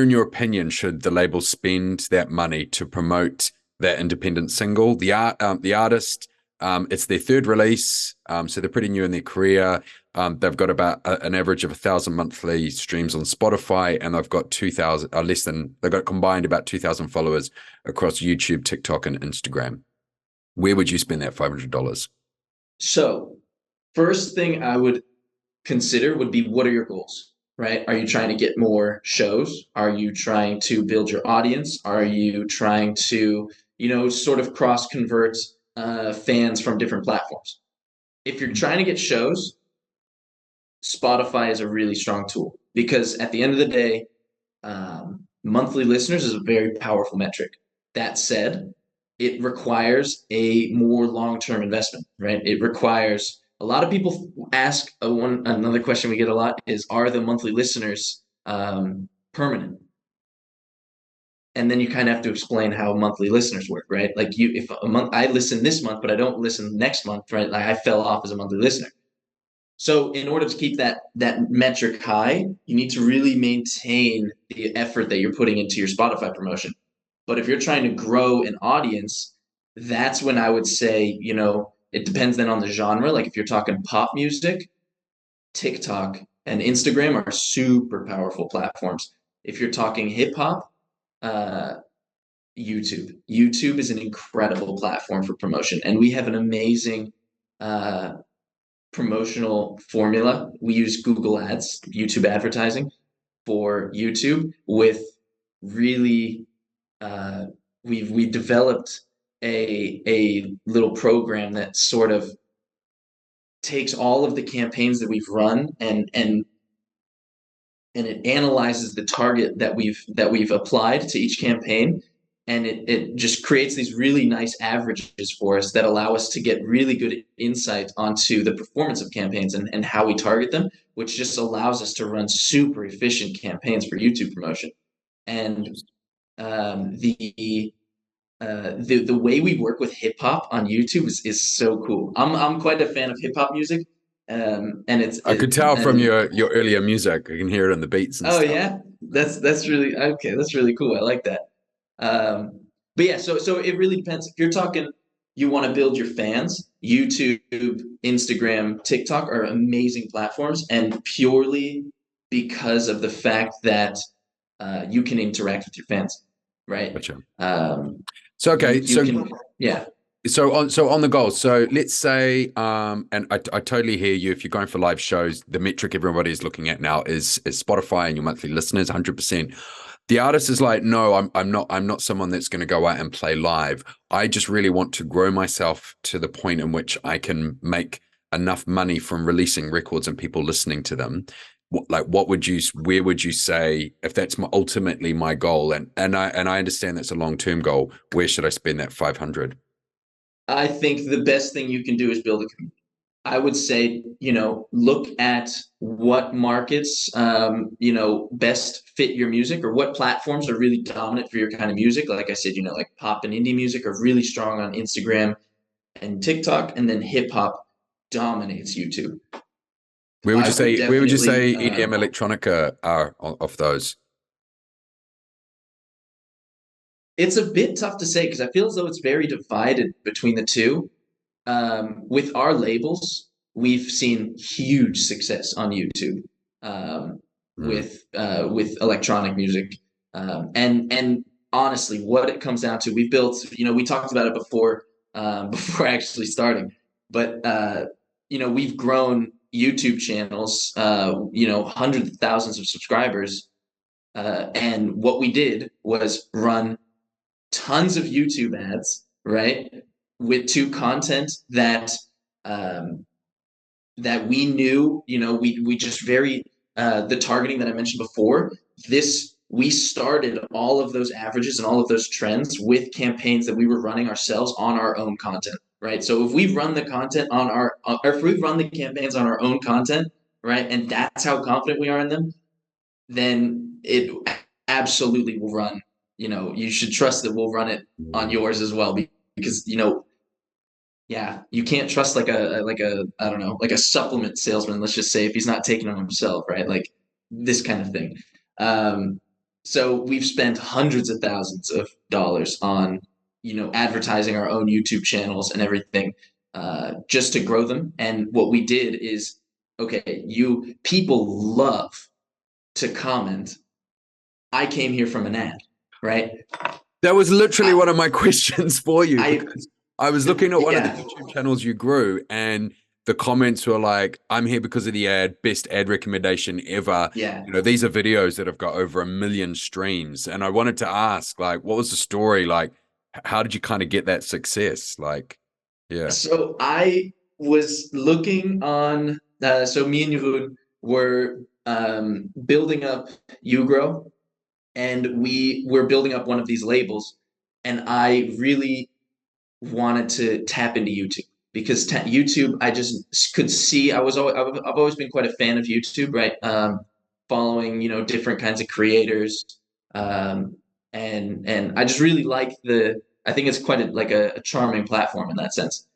S1: in your opinion should the label spend that money to promote that independent single? The artist, it's their third release, so they're pretty new in their career. They've got about an average of 1,000 monthly streams on Spotify, and they've got 2,000, they've got combined about 2,000 followers across YouTube, TikTok, and Instagram. Where would you spend that $500?
S3: So, first thing I would consider would be, what are your goals, right? Are you trying to get more shows? Are you trying to build your audience? Are you trying to, you know, sort of cross convert fans from different platforms? If you're trying to get shows, Spotify is a really strong tool, because at the end of the day, monthly listeners is a very powerful metric. That said, it requires a more long-term investment, right? It requires, a lot of people ask, another question we get a lot is, are the monthly listeners permanent? And then you kind of have to explain how monthly listeners work, right? Like, if a month I listen this month, but I don't listen next month, right? Like, I fell off as a monthly listener. So in order to keep that metric high, you need to really maintain the effort that you're putting into your Spotify promotion. But if you're trying to grow an audience, that's when I would say, you know, it depends then on the genre. Like, if you're talking pop music, TikTok and Instagram are super powerful platforms. If you're talking hip hop, uh, YouTube. YouTube is an incredible platform for promotion, and we have an amazing uh, promotional formula. We use Google Ads, YouTube advertising for YouTube, with really we developed a little program that sort of takes all of the campaigns that we've run, and it analyzes the target that we've applied to each campaign, and it just creates these really nice averages for us that allow us to get really good insight onto the performance of campaigns and how we target them, which just allows us to run super efficient campaigns for YouTube promotion. And the way we work with hip hop on YouTube is so cool. I'm quite a fan of hip hop music, and
S1: I could tell from
S3: and
S1: your earlier music. I can hear it in the beats and
S3: oh
S1: stuff.
S3: yeah, that's really okay. That's really cool. I like that. But yeah, so it really depends. If you're talking, you want to build your fans, YouTube, Instagram, TikTok are amazing platforms, and purely because of the fact that you can interact with your fans, right?
S1: Gotcha.
S3: Um,
S1: So,
S3: you
S1: okay.
S3: you
S1: So,
S3: can, yeah.
S1: on the goals, so let's say, and I totally hear you. If you're going for live shows, the metric everybody is looking at now is Spotify and your monthly listeners, 100%. The artist is like, no, I'm not someone that's going to go out and play live. I just really want to grow myself to the point in which I can make enough money from releasing records and people listening to them. where would you say, if that's ultimately my goal, and I understand that's a long-term goal, where should I spend that 500?
S3: I think the best thing you can do is build a community. I would say, look at what markets, best fit your music, or what platforms are really dominant for your kind of music. Like I said, like pop and indie music are really strong on Instagram and TikTok, and then hip hop dominates YouTube. I would
S1: Where would you
S3: definitely.
S1: say EDM electronica are of those?
S3: It's a bit tough to say because I feel as though it's very divided between the two. With our labels, we've seen huge success on YouTube with electronic music, and honestly, what it comes down to, we built. We talked about it before before actually starting, but we've grown YouTube channels, hundreds of thousands of subscribers, and what we did was run tons of YouTube ads, right? To content that that we knew, we just very the targeting that I mentioned before. We started all of those averages and all of those trends with campaigns that we were running ourselves on our own content, right? So if we run the content on or if we run the campaigns on our own content, right, and that's how confident we are in them, then it absolutely will run. You should trust that we'll run it on yours as well, because yeah, you can't trust like a I don't know, like a supplement salesman, let's just say, if he's not taking them himself, right? Like this kind of thing. Um, so we've spent hundreds of thousands of dollars on advertising our own YouTube channels and everything, just to grow them. And what we did is, okay, people love to comment, I came here from an ad, right?
S1: That was literally one of my questions for you, because I was looking at one of the
S3: Yeah.
S1: YouTube channels you grew, and the comments were like, I'm here because of the ad, best ad recommendation ever.
S3: Yeah.
S1: These are videos that have got over 1 million streams. And I wanted to ask, like, what was the story? Like, how did you kind of get that success? Like, yeah.
S3: So I was looking on, so me and Jeroen were building up YouGrow, and we were building up one of these labels. And I really wanted to tap into YouTube, because YouTube, I just could see, I've always been quite a fan of YouTube, right? Following, different kinds of creators. And I just really like I think it's quite a charming platform in that sense.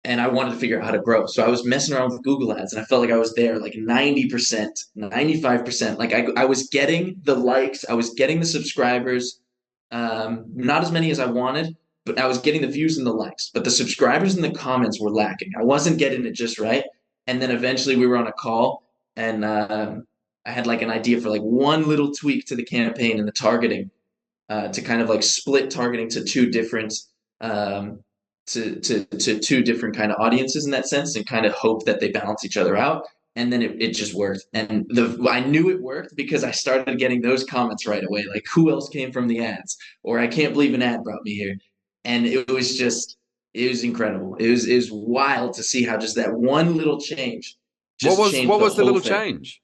S3: And I wanted to figure out how to grow. So I was messing around with Google Ads, and I felt like I was there like 90%, 95%. Like I was getting the likes, I was getting the subscribers, not as many as I wanted, but I was getting the views and the likes. But the subscribers and the comments were lacking. I wasn't getting it just right. And then eventually we were on a call, and I had like an idea for like one little tweak to the campaign and the targeting, to kind of like split targeting to two different to two different kind of audiences in that sense, and kind of hope that they balance each other out. And then it just worked. And I knew it worked because I started getting those comments right away, like, who else came from the ads? Or, I can't believe an ad brought me here. And it was incredible. It was wild to see how just that one little change just changed
S1: What
S3: the
S1: was the
S3: whole
S1: little
S3: thing.
S1: change?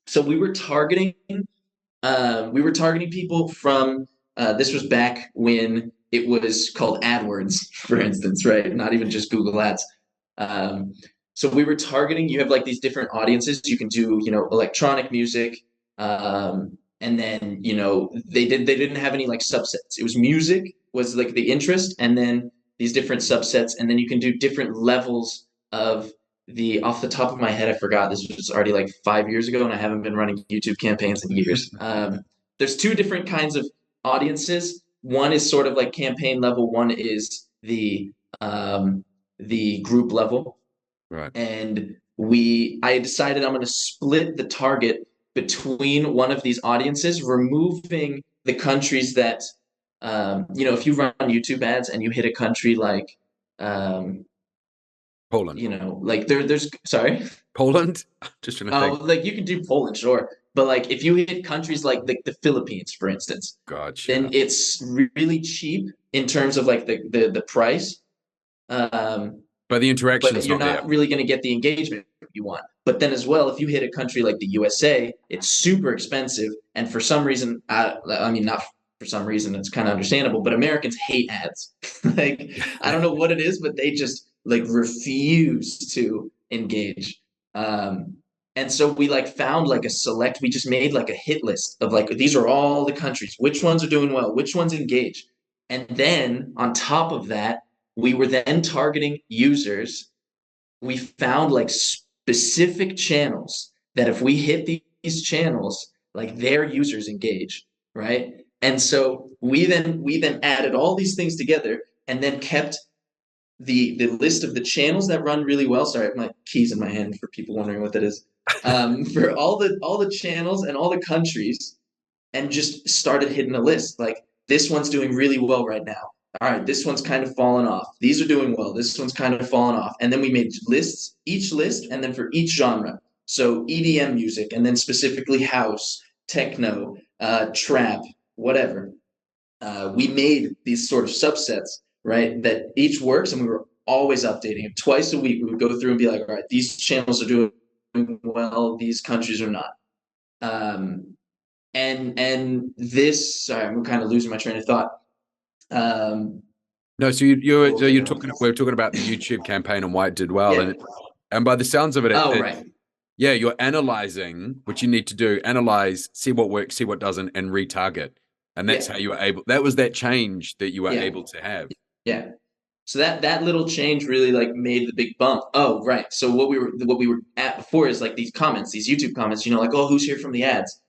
S3: So we were targeting people from, this was back when it was called AdWords, for instance, right? Not even just Google Ads. So we were targeting, you have like these different audiences. You can do, electronic music. And then, they didn't have any like subsets. It was music was like the interest, and then these different subsets. And then you can do different levels of off the top of my head, I forgot. This was already like 5 years ago, and I haven't been running YouTube campaigns in years. There's two different kinds of audiences. One is sort of like campaign level. One is the group level.
S1: Right.
S3: And I decided I'm going to split the target between one of these audiences, removing the countries that, if you run YouTube ads and you hit a country like,
S1: Poland.
S3: Like there's sorry.
S1: Poland? Just trying to think.
S3: Like you can do Poland, sure. But like if you hit countries like the Philippines, for instance,
S1: Gotcha.
S3: then it's really cheap in terms of like the price.
S1: But the
S3: but
S1: interaction's
S3: you're
S1: not there.
S3: not really going to get the engagement you want. But then as well, if you hit a country like the USA, it's super expensive. And for some reason, I mean, not for some reason, it's kind of understandable, but Americans hate ads. Like, I don't know what it is, but they just like refuse to engage. And so we like found like we just made like a hit list of like, these are all the countries, which ones are doing well, which ones engage. And then on top of that, we were then targeting users. We found like specific channels that if we hit these channels, like their users engage, right? And so we then added all these things together and then kept the list of the channels that run really well. Sorry, I have my keys in my hand for people wondering what that is. For all the channels and all the countries, and just started hitting a list. Like, this one's doing really well right now. All right, this one's kind of fallen off. These are doing well. This one's kind of fallen off. And then we made lists, each list, and then for each genre. So EDM music, and then specifically house, techno, trap, whatever. We made these sort of subsets, right, that each works, and we were always updating it. Twice a week, we would go through and be like, all right, these channels are doing well, these countries are not. And this, sorry, I'm kind of losing my train of thought.
S1: No, so you're talking. We're talking about the YouTube campaign and why it did well,
S3: Yeah.
S1: and by the sounds of it,
S3: Right.
S1: Yeah, you're analyzing what you need to do, analyze, see what works, see what doesn't, and retarget. And that's how you were able. That was that change that you were able to have.
S3: Yeah. So that little change really like made the big bump. Oh, right. So what we were at before is like these comments, these YouTube comments, like, oh, who's here from the ads?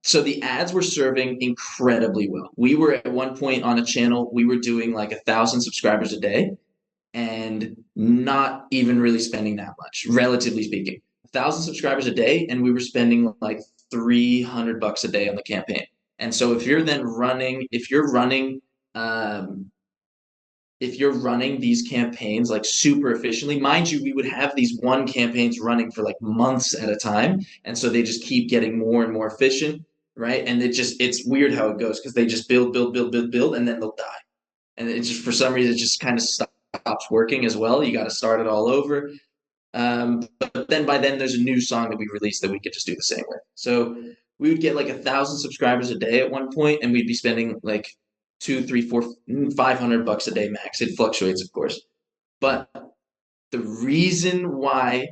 S3: So the ads were serving incredibly well. We were at one point on a channel, we were doing like 1,000 subscribers a day and not even really spending that much, relatively speaking. 1,000 subscribers a day, and we were spending like $300 a day on the campaign. And so if you're running these campaigns like super efficiently, mind you, we would have these one campaigns running for like months at a time. And so they just keep getting more and more efficient, right? And it's weird how it goes because they just build, and then they'll die. And it just, for some reason, it just kind of stops working as well. You got to start it all over. But then by then there's a new song that we released that we could just do the same with. So we would get like 1,000 subscribers a day at one point, and we'd be spending like $200, $300, $400, $500 a day max. It fluctuates, of course. But the reason why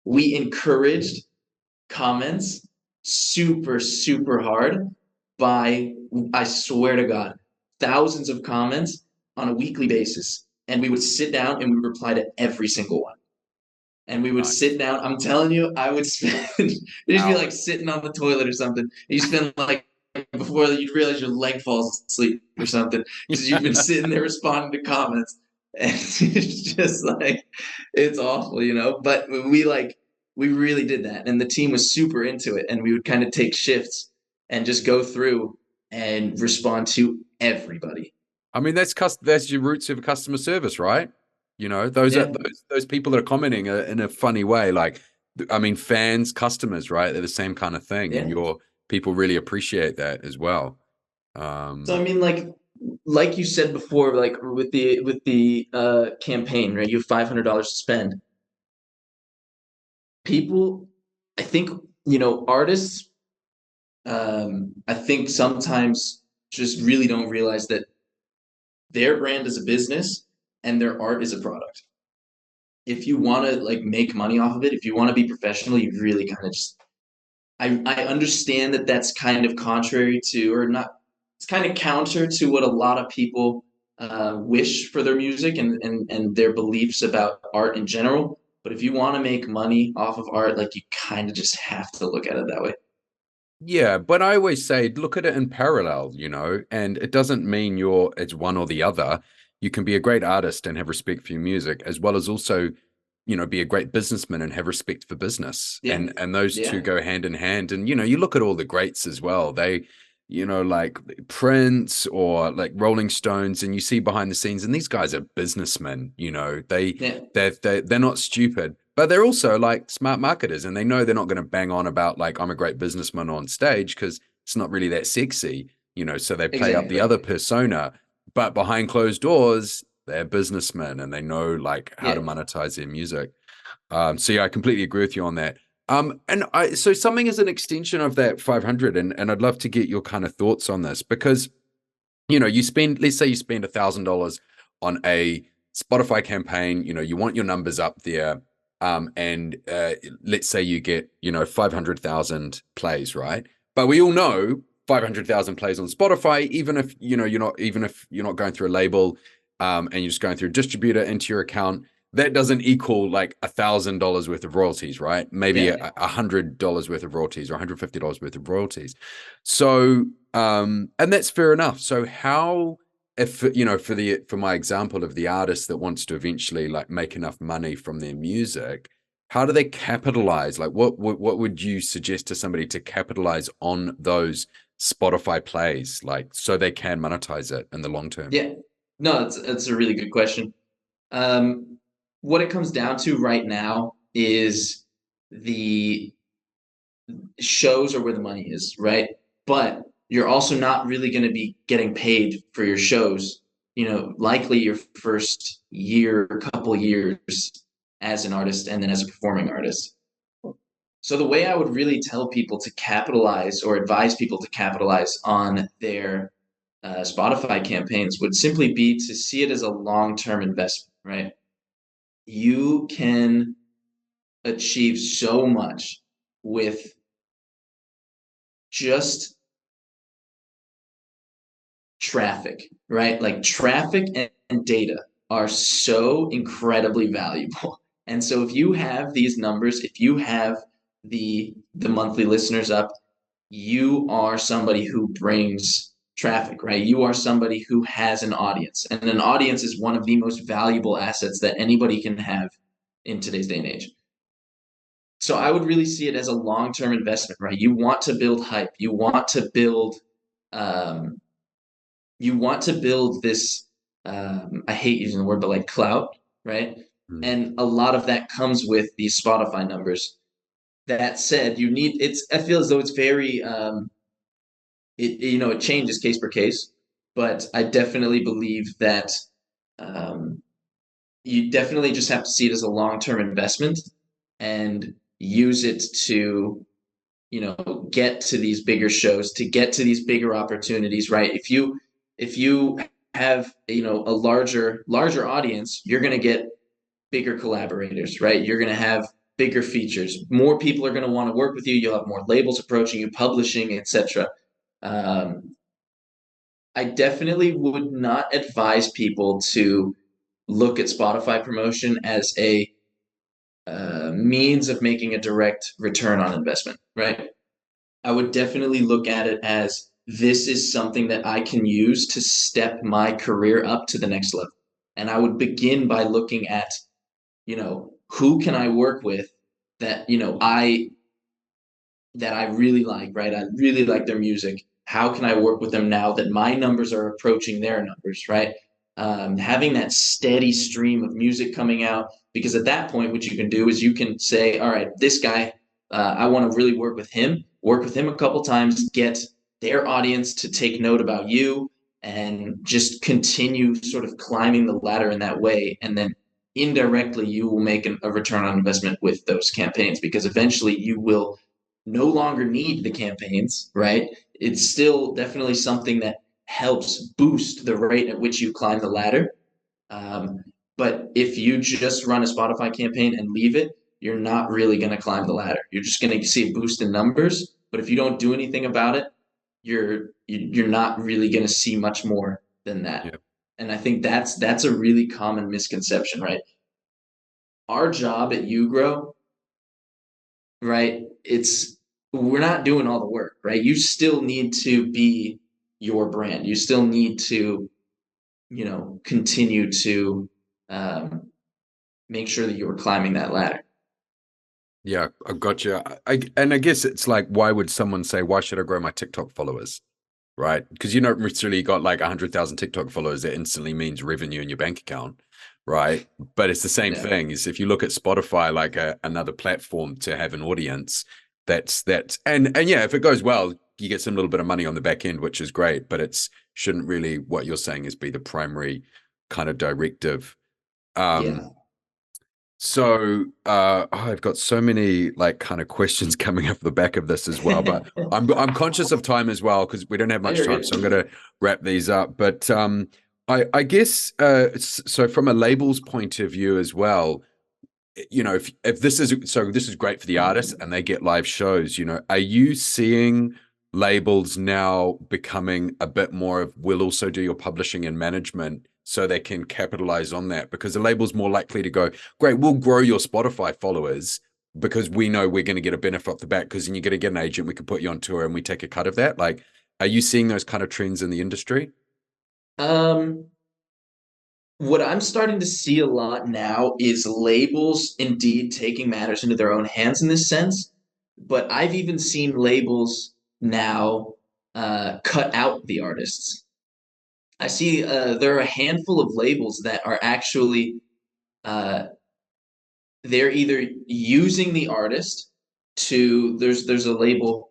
S3: we encouraged comments super, super hard by, I swear to God, thousands of comments on a weekly basis. And we would sit down and we would reply to every single one. And we would sit down. I'm telling you, I would spend, you'd just be like sitting on the toilet or something. You spend like, before you'd realize your leg falls asleep or something because you've been sitting there responding to comments. And it's just like, it's awful, But we really did that. And the team was super into it. And we would kind of take shifts and just go through and respond to everybody.
S1: I mean, that's your roots of customer service, right? Those are those people that are commenting in a funny way. Like, I mean, fans, customers, right? They're the same kind of thing, and your people really appreciate that as well.
S3: So I mean, like you said before, like with the campaign, right? You have $500 to spend. People, I think, artists, I think sometimes just really don't realize that their brand is a business and their art is a product. If you want to like make money off of it, if you want to be professional, you really kind of just, I understand that that's kind of contrary to, or not, it's kind of counter to what a lot of people wish for their music and their beliefs about art in general. But if you want to make money off of art, like, you kind of just have to look at it that way.
S1: Yeah, but I always say look at it in parallel, and it doesn't mean it's one or the other. You can be a great artist and have respect for your music, as well as also, be a great businessman and have respect for business.
S3: Yeah.
S1: And those two go hand in hand. And, you look at all the greats as well. They, like Prince or like Rolling Stones, and you see behind the scenes, and these guys are businessmen, they're not stupid, but they're also like smart marketers, and they know they're not going to bang on about like, I'm a great businessman on stage, because it's not really that sexy, so they play up the other persona. But behind closed doors, they're businessmen and they know like how to
S3: Yeah.
S1: monetize their music. So yeah, I completely agree with you on that. So something is an extension of that 500, and I'd love to get your kind of thoughts on this, because let's say you spend $1,000 on a Spotify campaign, you want your numbers up there. And let's say you get, 500,000 plays, right? But we all know 500,000 plays on Spotify, even if, even if you're not going through a label, and you're just going through a distributor into your account, that doesn't equal like $1,000 worth of royalties, right? Maybe
S3: Yeah.
S1: $100 worth of royalties or $150 worth of royalties. So, and that's fair enough. So how, if, for my example of the artist that wants to eventually like make enough money from their music, how do they capitalize? Like what would you suggest to somebody to capitalize on those Spotify plays, like so they can monetize it in the long term?
S3: Yeah. No, that's a really good question. What it comes down to right now is the shows are where the money is, right? But you're also not really going to be getting paid for your shows, likely your first year, couple years as an artist and then as a performing artist. So the way I would really tell people to capitalize or advise people to capitalize on their Spotify campaigns would simply be to see it as a long-term investment, right? You can achieve so much with just traffic, right? Like traffic and data are so incredibly valuable. And so if you have these numbers, if you have the monthly listeners up, you are somebody who brings traffic, right? You are somebody who has an audience. And an audience is one of the most valuable assets that anybody can have in today's day and age. So I would really see it as a long-term investment, right? You want to build hype. Um, you want to build this. I hate using the word, but like clout, right?
S1: Mm.
S3: And a lot of that comes with these Spotify numbers. That said, you need it's. I feel as though it's very. It changes case per case, but I definitely believe that um, you definitely just have to see it as a long-term investment and use it to get to these bigger shows, to get to these bigger opportunities, right? If you have a larger audience, you're going to get bigger collaborators, right? You're going to have bigger features. More people are going to want to work with you. You'll have more labels approaching you, publishing, etc. um, I definitely would not advise people to look at Spotify promotion as a means of making a direct return on investment, right? I would definitely look at it as this is something that I can use to step my career up to the next level. And I would begin by looking at, who can I work with that, I really like, right? I really like their music. How can I work with them now that my numbers are approaching their numbers, right? Having that steady stream of music coming out, because at that point, what you can do is you can say, all right, this guy, I want to really work with him a couple times, get their audience to take note about you, and just continue sort of climbing the ladder in that way. And then indirectly, you will make a return on investment with those campaigns because eventually you will no longer need the campaigns, right? It's still definitely something that helps boost the rate at which you climb the ladder. But if you just run a Spotify campaign and leave it, you're not really going to climb the ladder. You're just going to see a boost in numbers. But if you don't do anything about it, you're not really going to see much more than that.
S1: Yeah.
S3: And I think that's a really common misconception, right? Our job at YouGrow, right? We're not doing all the work, right? You still need to be your brand. You still need to, continue to make sure that you are climbing that ladder.
S1: Yeah, I got you. And I guess it's like, why would someone say, why should I grow my TikTok followers? Right? Because you don't necessarily got like 100,000 TikTok followers that instantly means revenue in your bank account, right? But it's the same
S3: Yeah.
S1: thing. Is if you look at Spotify like another platform to have an audience, and yeah, if it goes well, you get some little bit of money on the back end, which is great. But it's shouldn't really, what you're saying is, be the primary kind of directive.
S3: Yeah.
S1: So I've got so many like kind of questions coming up the back of this as well, but I'm conscious of time as well because we don't have
S3: Oh,
S1: much
S3: you're
S1: time,
S3: good.
S1: so I'm going to wrap these up. But I guess so from a label's point of view as well, you know, if this is great for the artists and they get live shows, you know, are you seeing labels now becoming a bit more of we'll also do your publishing and management so they can capitalize on that? Because the label's more likely to go, great, we'll grow your Spotify followers because we know we're going to get a benefit off the back, because then you're going to get an agent, we can put you on tour and we take a cut of that. Like, are you seeing those kind of trends in the industry?
S3: Um, what I'm starting to see a lot now is labels indeed taking matters into their own hands in this sense. But I've even seen labels now cut out the artists. I see there are a handful of labels that are actually uh, they're either using the artist to there's a label,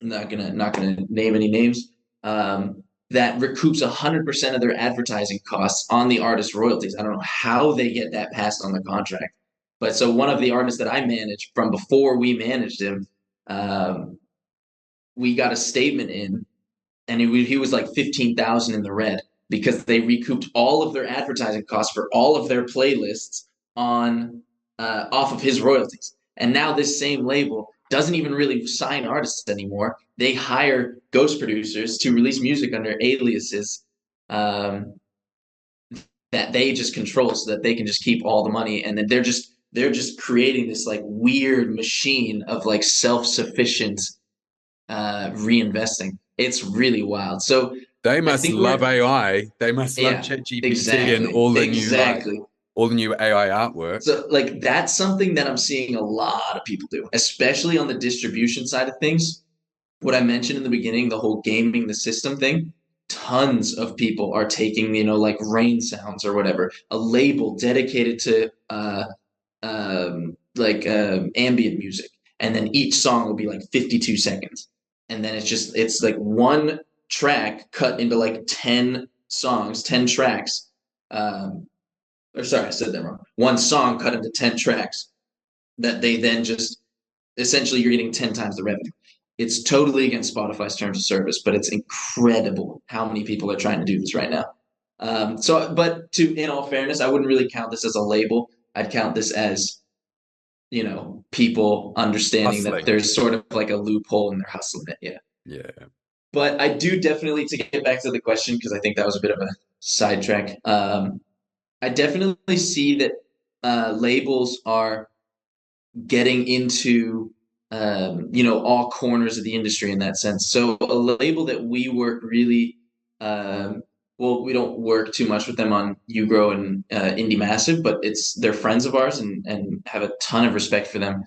S3: I'm not gonna name any names, that recoups 100% of their advertising costs on the artist royalties. I don't know how they get that passed on the contract, but so one of the artists that I managed from before we managed him, um, we got a statement in, and he was like 15,000 in the red because they recouped all of their advertising costs for all of their playlists on off of his royalties. And now this same label doesn't even really sign artists anymore. They hire ghost producers to release music under aliases um, that they just control, so that they can just keep all the money. And then they're just creating this like weird machine of like self-sufficient reinvesting. It's really wild. So
S1: They
S3: I
S1: must
S3: think
S1: love
S3: we're
S1: AI. They must love
S3: yeah,
S1: ChatGPT and
S3: exactly. Exactly.
S1: all the new AI artwork.
S3: So like that's something that I'm seeing a lot of people do, especially on the distribution side of things. What I mentioned in the beginning, the whole gaming the system thing, tons of people are taking, like rain sounds or whatever, a label dedicated to ambient music, and then each song will be like 52 seconds, and then it's like one track cut into like 10 songs, 10 tracks, or sorry, I said that wrong. One song cut into 10 tracks that they then just essentially you're getting 10 times the revenue. It's totally against Spotify's terms of service, but it's incredible how many people are trying to do this right now. But in all fairness, I wouldn't really count this as a label. I'd count this as, people understanding that
S1: Hustling.
S3: there's sort of like a loophole and they're hustling it. Yeah.
S1: Yeah.
S3: But I do definitely, to get back to the question, because I think that was a bit of a sidetrack. I definitely see that labels are getting into all corners of the industry in that sense. So a label that we work really we don't work too much with them on YouGrow and IndieMassive, but they're friends of ours and have a ton of respect for them.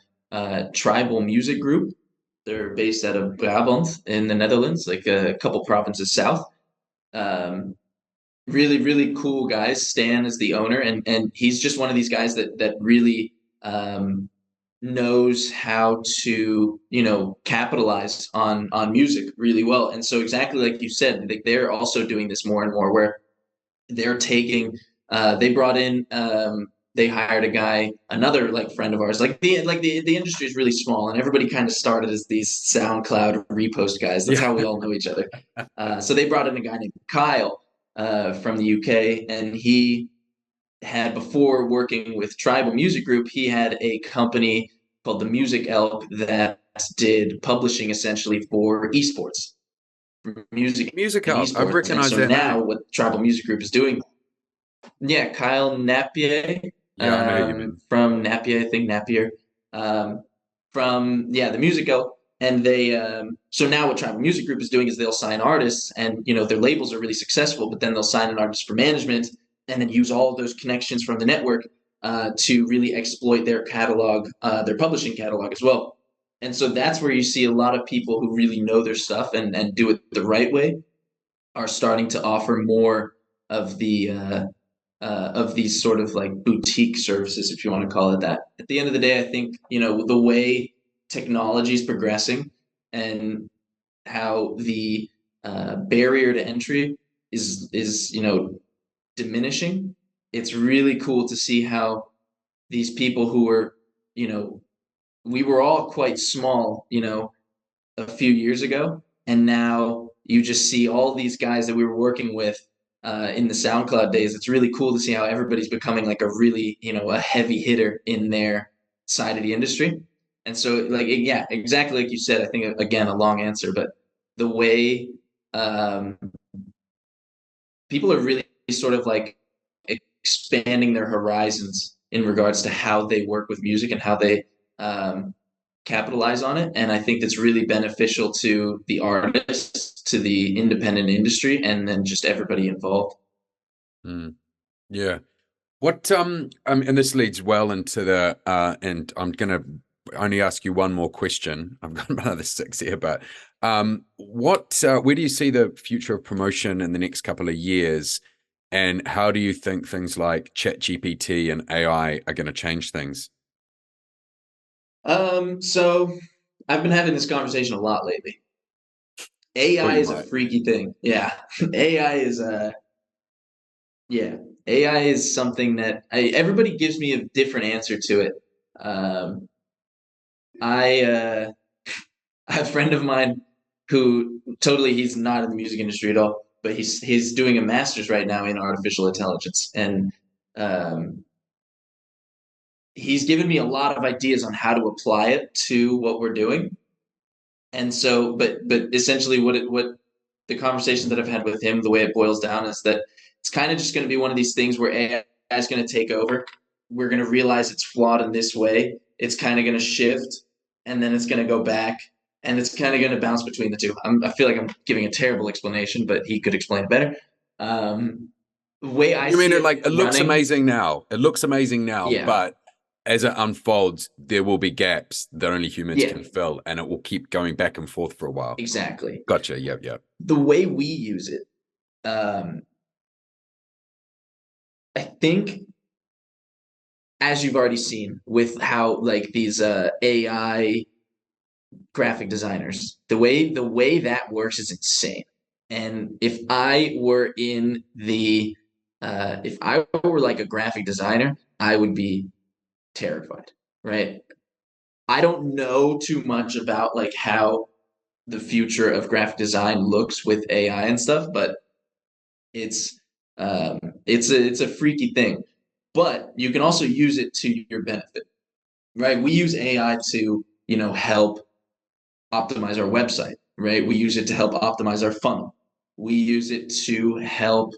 S3: Tribal Music Group. They're based out of Brabant in the Netherlands, like a couple provinces south. Um, really, really cool guys. Stan is the owner, and he's just one of these guys that really knows how to capitalize on music really well. And so exactly like you said, they're also doing this more and more, where they're taking they brought in they hired a guy, another like friend of ours. The industry is really small, and everybody kind of started as these SoundCloud repost guys. That's
S1: Yeah.
S3: how we all know each other. So they brought in a guy named Kyle from the UK, and he had, before working with Tribal Music Group, he had a company called the Music Elk that did publishing essentially for esports, for music
S1: Music
S3: and
S1: out. I've
S3: esports. And
S1: recognized
S3: so
S1: that
S3: now
S1: name.
S3: what Tribal Music Group is doing, yeah, Kyle Napier,
S1: Yeah, I know who you mean.
S3: from Napier, I think Napier, from the Music Elk. And they so now what Tribal Music Group is doing is they'll sign artists, and their labels are really successful, but then they'll sign an artist for management and then use all of those connections from the network to really exploit their catalog, their publishing catalog as well. And so that's where you see a lot of people who really know their stuff and do it the right way are starting to offer more of of these sort of like boutique services, if you want to call it that. At the end of the day, I think the way technology is progressing and how the barrier to entry is diminishing. It's really cool to see how these people who were, you know, we were all quite small, you know, a few years ago, and now you just see all these guys that we were working with in the SoundCloud days. It's really cool to see how everybody's becoming like a really, you know, a heavy hitter in their side of the industry. And so, like, yeah, exactly like you said. I think again a long answer, but the way um, people are really sort of like expanding their horizons in regards to how they work with music and how they capitalize on it. And I think that's really beneficial to the artists, to the independent industry, and then just everybody involved.
S1: Yeah. What and this leads well into the and I'm gonna only ask you one more question. I've got another six here, but what where do you see the future of promotion in the next couple of years, and how do you think things like ChatGPT and AI are going to change things?
S3: So I've been having this conversation a lot lately.
S1: Thought
S3: AI
S1: you
S3: is a
S1: might.
S3: freaky thing. Yeah. AI is yeah. AI is something that everybody gives me a different answer to it. Um, I I have a friend of mine who totally he's not in the music industry at all, but he's doing a master's right now in artificial intelligence, and um, he's given me a lot of ideas on how to apply it to what we're doing. And so, but essentially, what the conversation that I've had with him, the way it boils down is that it's kind of just going to be one of these things where AI is going to take over. We're going to realize it's flawed in this way. It's kind of going to shift, and then it's going to go back, and it's kind of going to bounce between the two. I feel like I'm giving a terrible explanation, but he could explain it better. The way I
S1: You mean
S3: see
S1: it
S3: it
S1: like it looks
S3: running,
S1: amazing now? It looks amazing now,
S3: yeah,
S1: but as it unfolds, there will be gaps that only humans
S3: yeah,
S1: can fill, and it will keep going back and forth for a while.
S3: exactly.
S1: Gotcha. Yep. Yep.
S3: The way we use it, um, I think as you've already seen with how like these AI graphic designers, the way that works is insane. And if I were like a graphic designer, I would be terrified, right? I don't know too much about like how the future of graphic design looks with AI and stuff, but it's it's a freaky thing. But you can also use it to your benefit, right? We use AI to, you know, help optimize our website, right? We use it to help optimize our funnel. We use it to help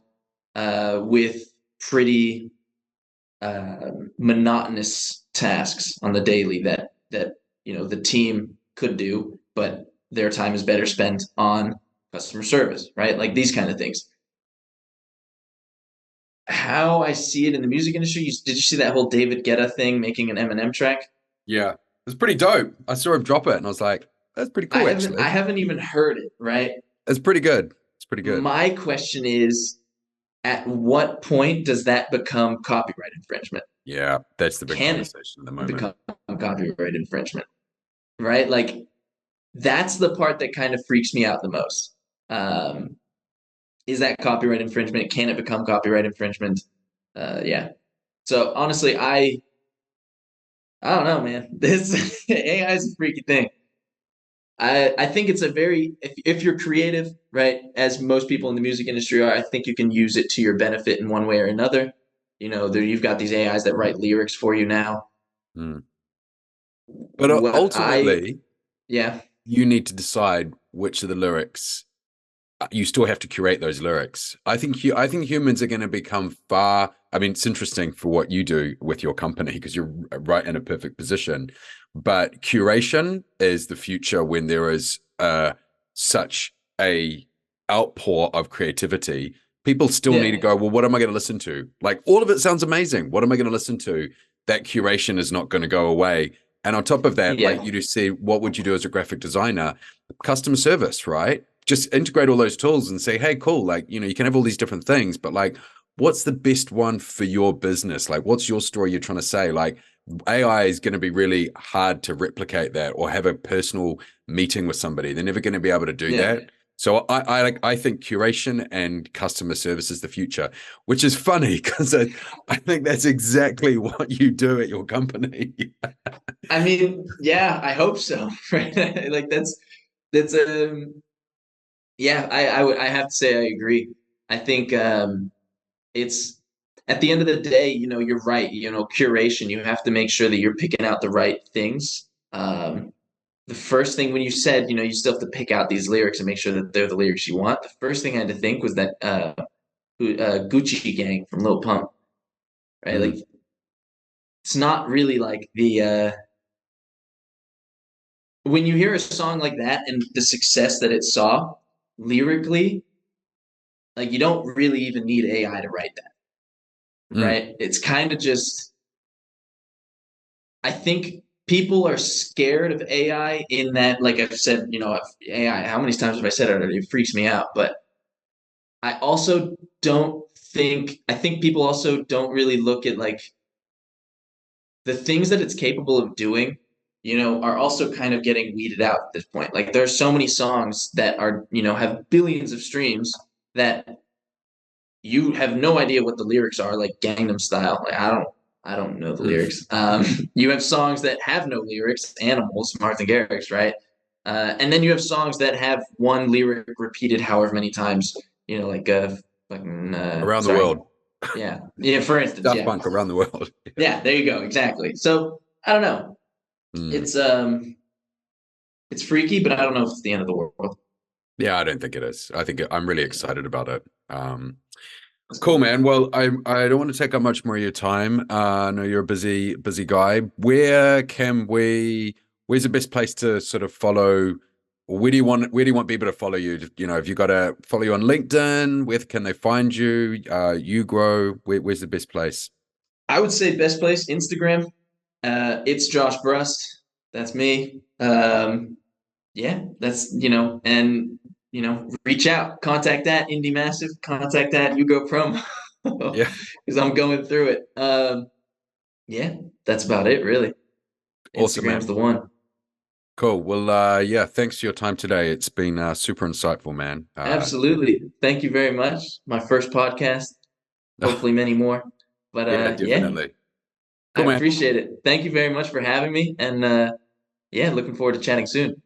S3: with pretty monotonous tasks on the daily that you know the team could do, but their time is better spent on customer service, right? Like these kind of things. How I see it in the music industry, did you see that whole David Guetta thing making an Eminem track?
S1: Yeah, it's pretty dope. I saw him drop it, and I was like, "That's pretty
S3: I
S1: cool,
S3: haven't
S1: actually."
S3: I haven't even heard it, right?
S1: It's pretty good. It's pretty good.
S3: My question is, at what point does that become copyright infringement?
S1: Yeah, that's the big
S3: Can
S1: conversation at the
S3: it
S1: moment.
S3: become copyright infringement? Right? Like that's the part that kind of freaks me out the most. Um, is that copyright infringement? Can it become copyright infringement? Yeah. So honestly, I don't know, man. This AI is a freaky thing. I think it's a very if you're creative, right, as most people in the music industry are, I think you can use it to your benefit in one way or another. You know, you've got these AIs that write lyrics for you now.
S1: Mm. But
S3: What I
S1: ultimately,
S3: Yeah,
S1: you need to decide which of the lyrics you still have to curate those lyrics. I think humans are going to become far. I mean, it's interesting for what you do with your company because you're right in a perfect position. But curation is the future when there is such a outpour of creativity. People still need to
S3: yeah,
S1: go, well, what am I going to listen to? Like all of it sounds amazing. What am I going to listen to? That curation is not going to go away. And on top of that, like
S3: yeah,
S1: you just say, what would you do as a graphic designer? Customer service, right? Just integrate all those tools and say, hey, cool, like, you know, you can have all these different things, but like, what's the best one for your business? Like, what's your story you're trying to say? Like, AI is going to be really hard to replicate that or have a personal meeting with somebody. They're never going to be able to do
S3: yeah.
S1: that. So I think curation and customer service is the future, which is funny because I think that's exactly what you do at your company.
S3: I mean, yeah, I hope so. Right? Like that's yeah, I have to say I agree. I think it's at the end of the day, you know, you're right. You know, curation. You have to make sure that you're picking out the right things. The first thing when you said, you know, you still have to pick out these lyrics and make sure that they're the lyrics you want. The first thing I had to think was that Gucci Gang from Lil Pump, right? Like
S1: Mm,
S3: it's not really like the when you hear a song like that and the success that it saw lyrically, like you don't really even need AI to write that,
S1: mm,
S3: right? It's kind of just I think people are scared of AI in that, like I've said, you know, AI, how many times have I said it already? It freaks me out. But I also don't I think people also don't really look at like the things that it's capable of doing, you know, are also kind of getting weeded out at this point. Like there's so many songs that are, you know, have billions of streams that you have no idea what the lyrics are, like Gangnam Style. Like I don't know the
S1: mm.
S3: lyrics. You have songs that have no lyrics, Animals, Martin Garrix, right? And then you have songs that have one lyric repeated however many times, you know, like fucking
S1: Around the
S3: sorry,
S1: world,
S3: yeah. For instance,
S1: Daft
S3: yeah,
S1: Punk around the world.
S3: yeah. There you go, exactly. So I don't know.
S1: Mm.
S3: It's it's freaky, but I don't know if it's the end of the world.
S1: Yeah, I don't think it is. I think I'm really excited about it.
S3: That's
S1: Cool,
S3: cool.
S1: man. Well, I don't want to take up much more of your time. I know you're a busy guy. Where's the best place to sort of follow? Or where do you want people to follow you? You know, if you got to follow you on LinkedIn, where can they find you? YouGrow, where's the best place?
S3: I would say best place Instagram. It's Josh Brust. That's me. Yeah, that's you know, and you know, reach out, contact that IndieMassive, contact that YouGrow Promo,
S1: Yeah,
S3: because I'm going through it. Yeah, that's about it, really.
S1: awesome,
S3: Instagram's
S1: man.
S3: the one.
S1: Cool. Well, yeah, thanks for your time today. It's been super insightful, man.
S3: Absolutely. Thank you very much. My first podcast. Hopefully, many more. But
S1: Yeah,
S3: yeah,
S1: definitely.
S3: I
S1: Cool, man.
S3: appreciate it. Thank you very much for having me, and yeah, looking forward to chatting soon.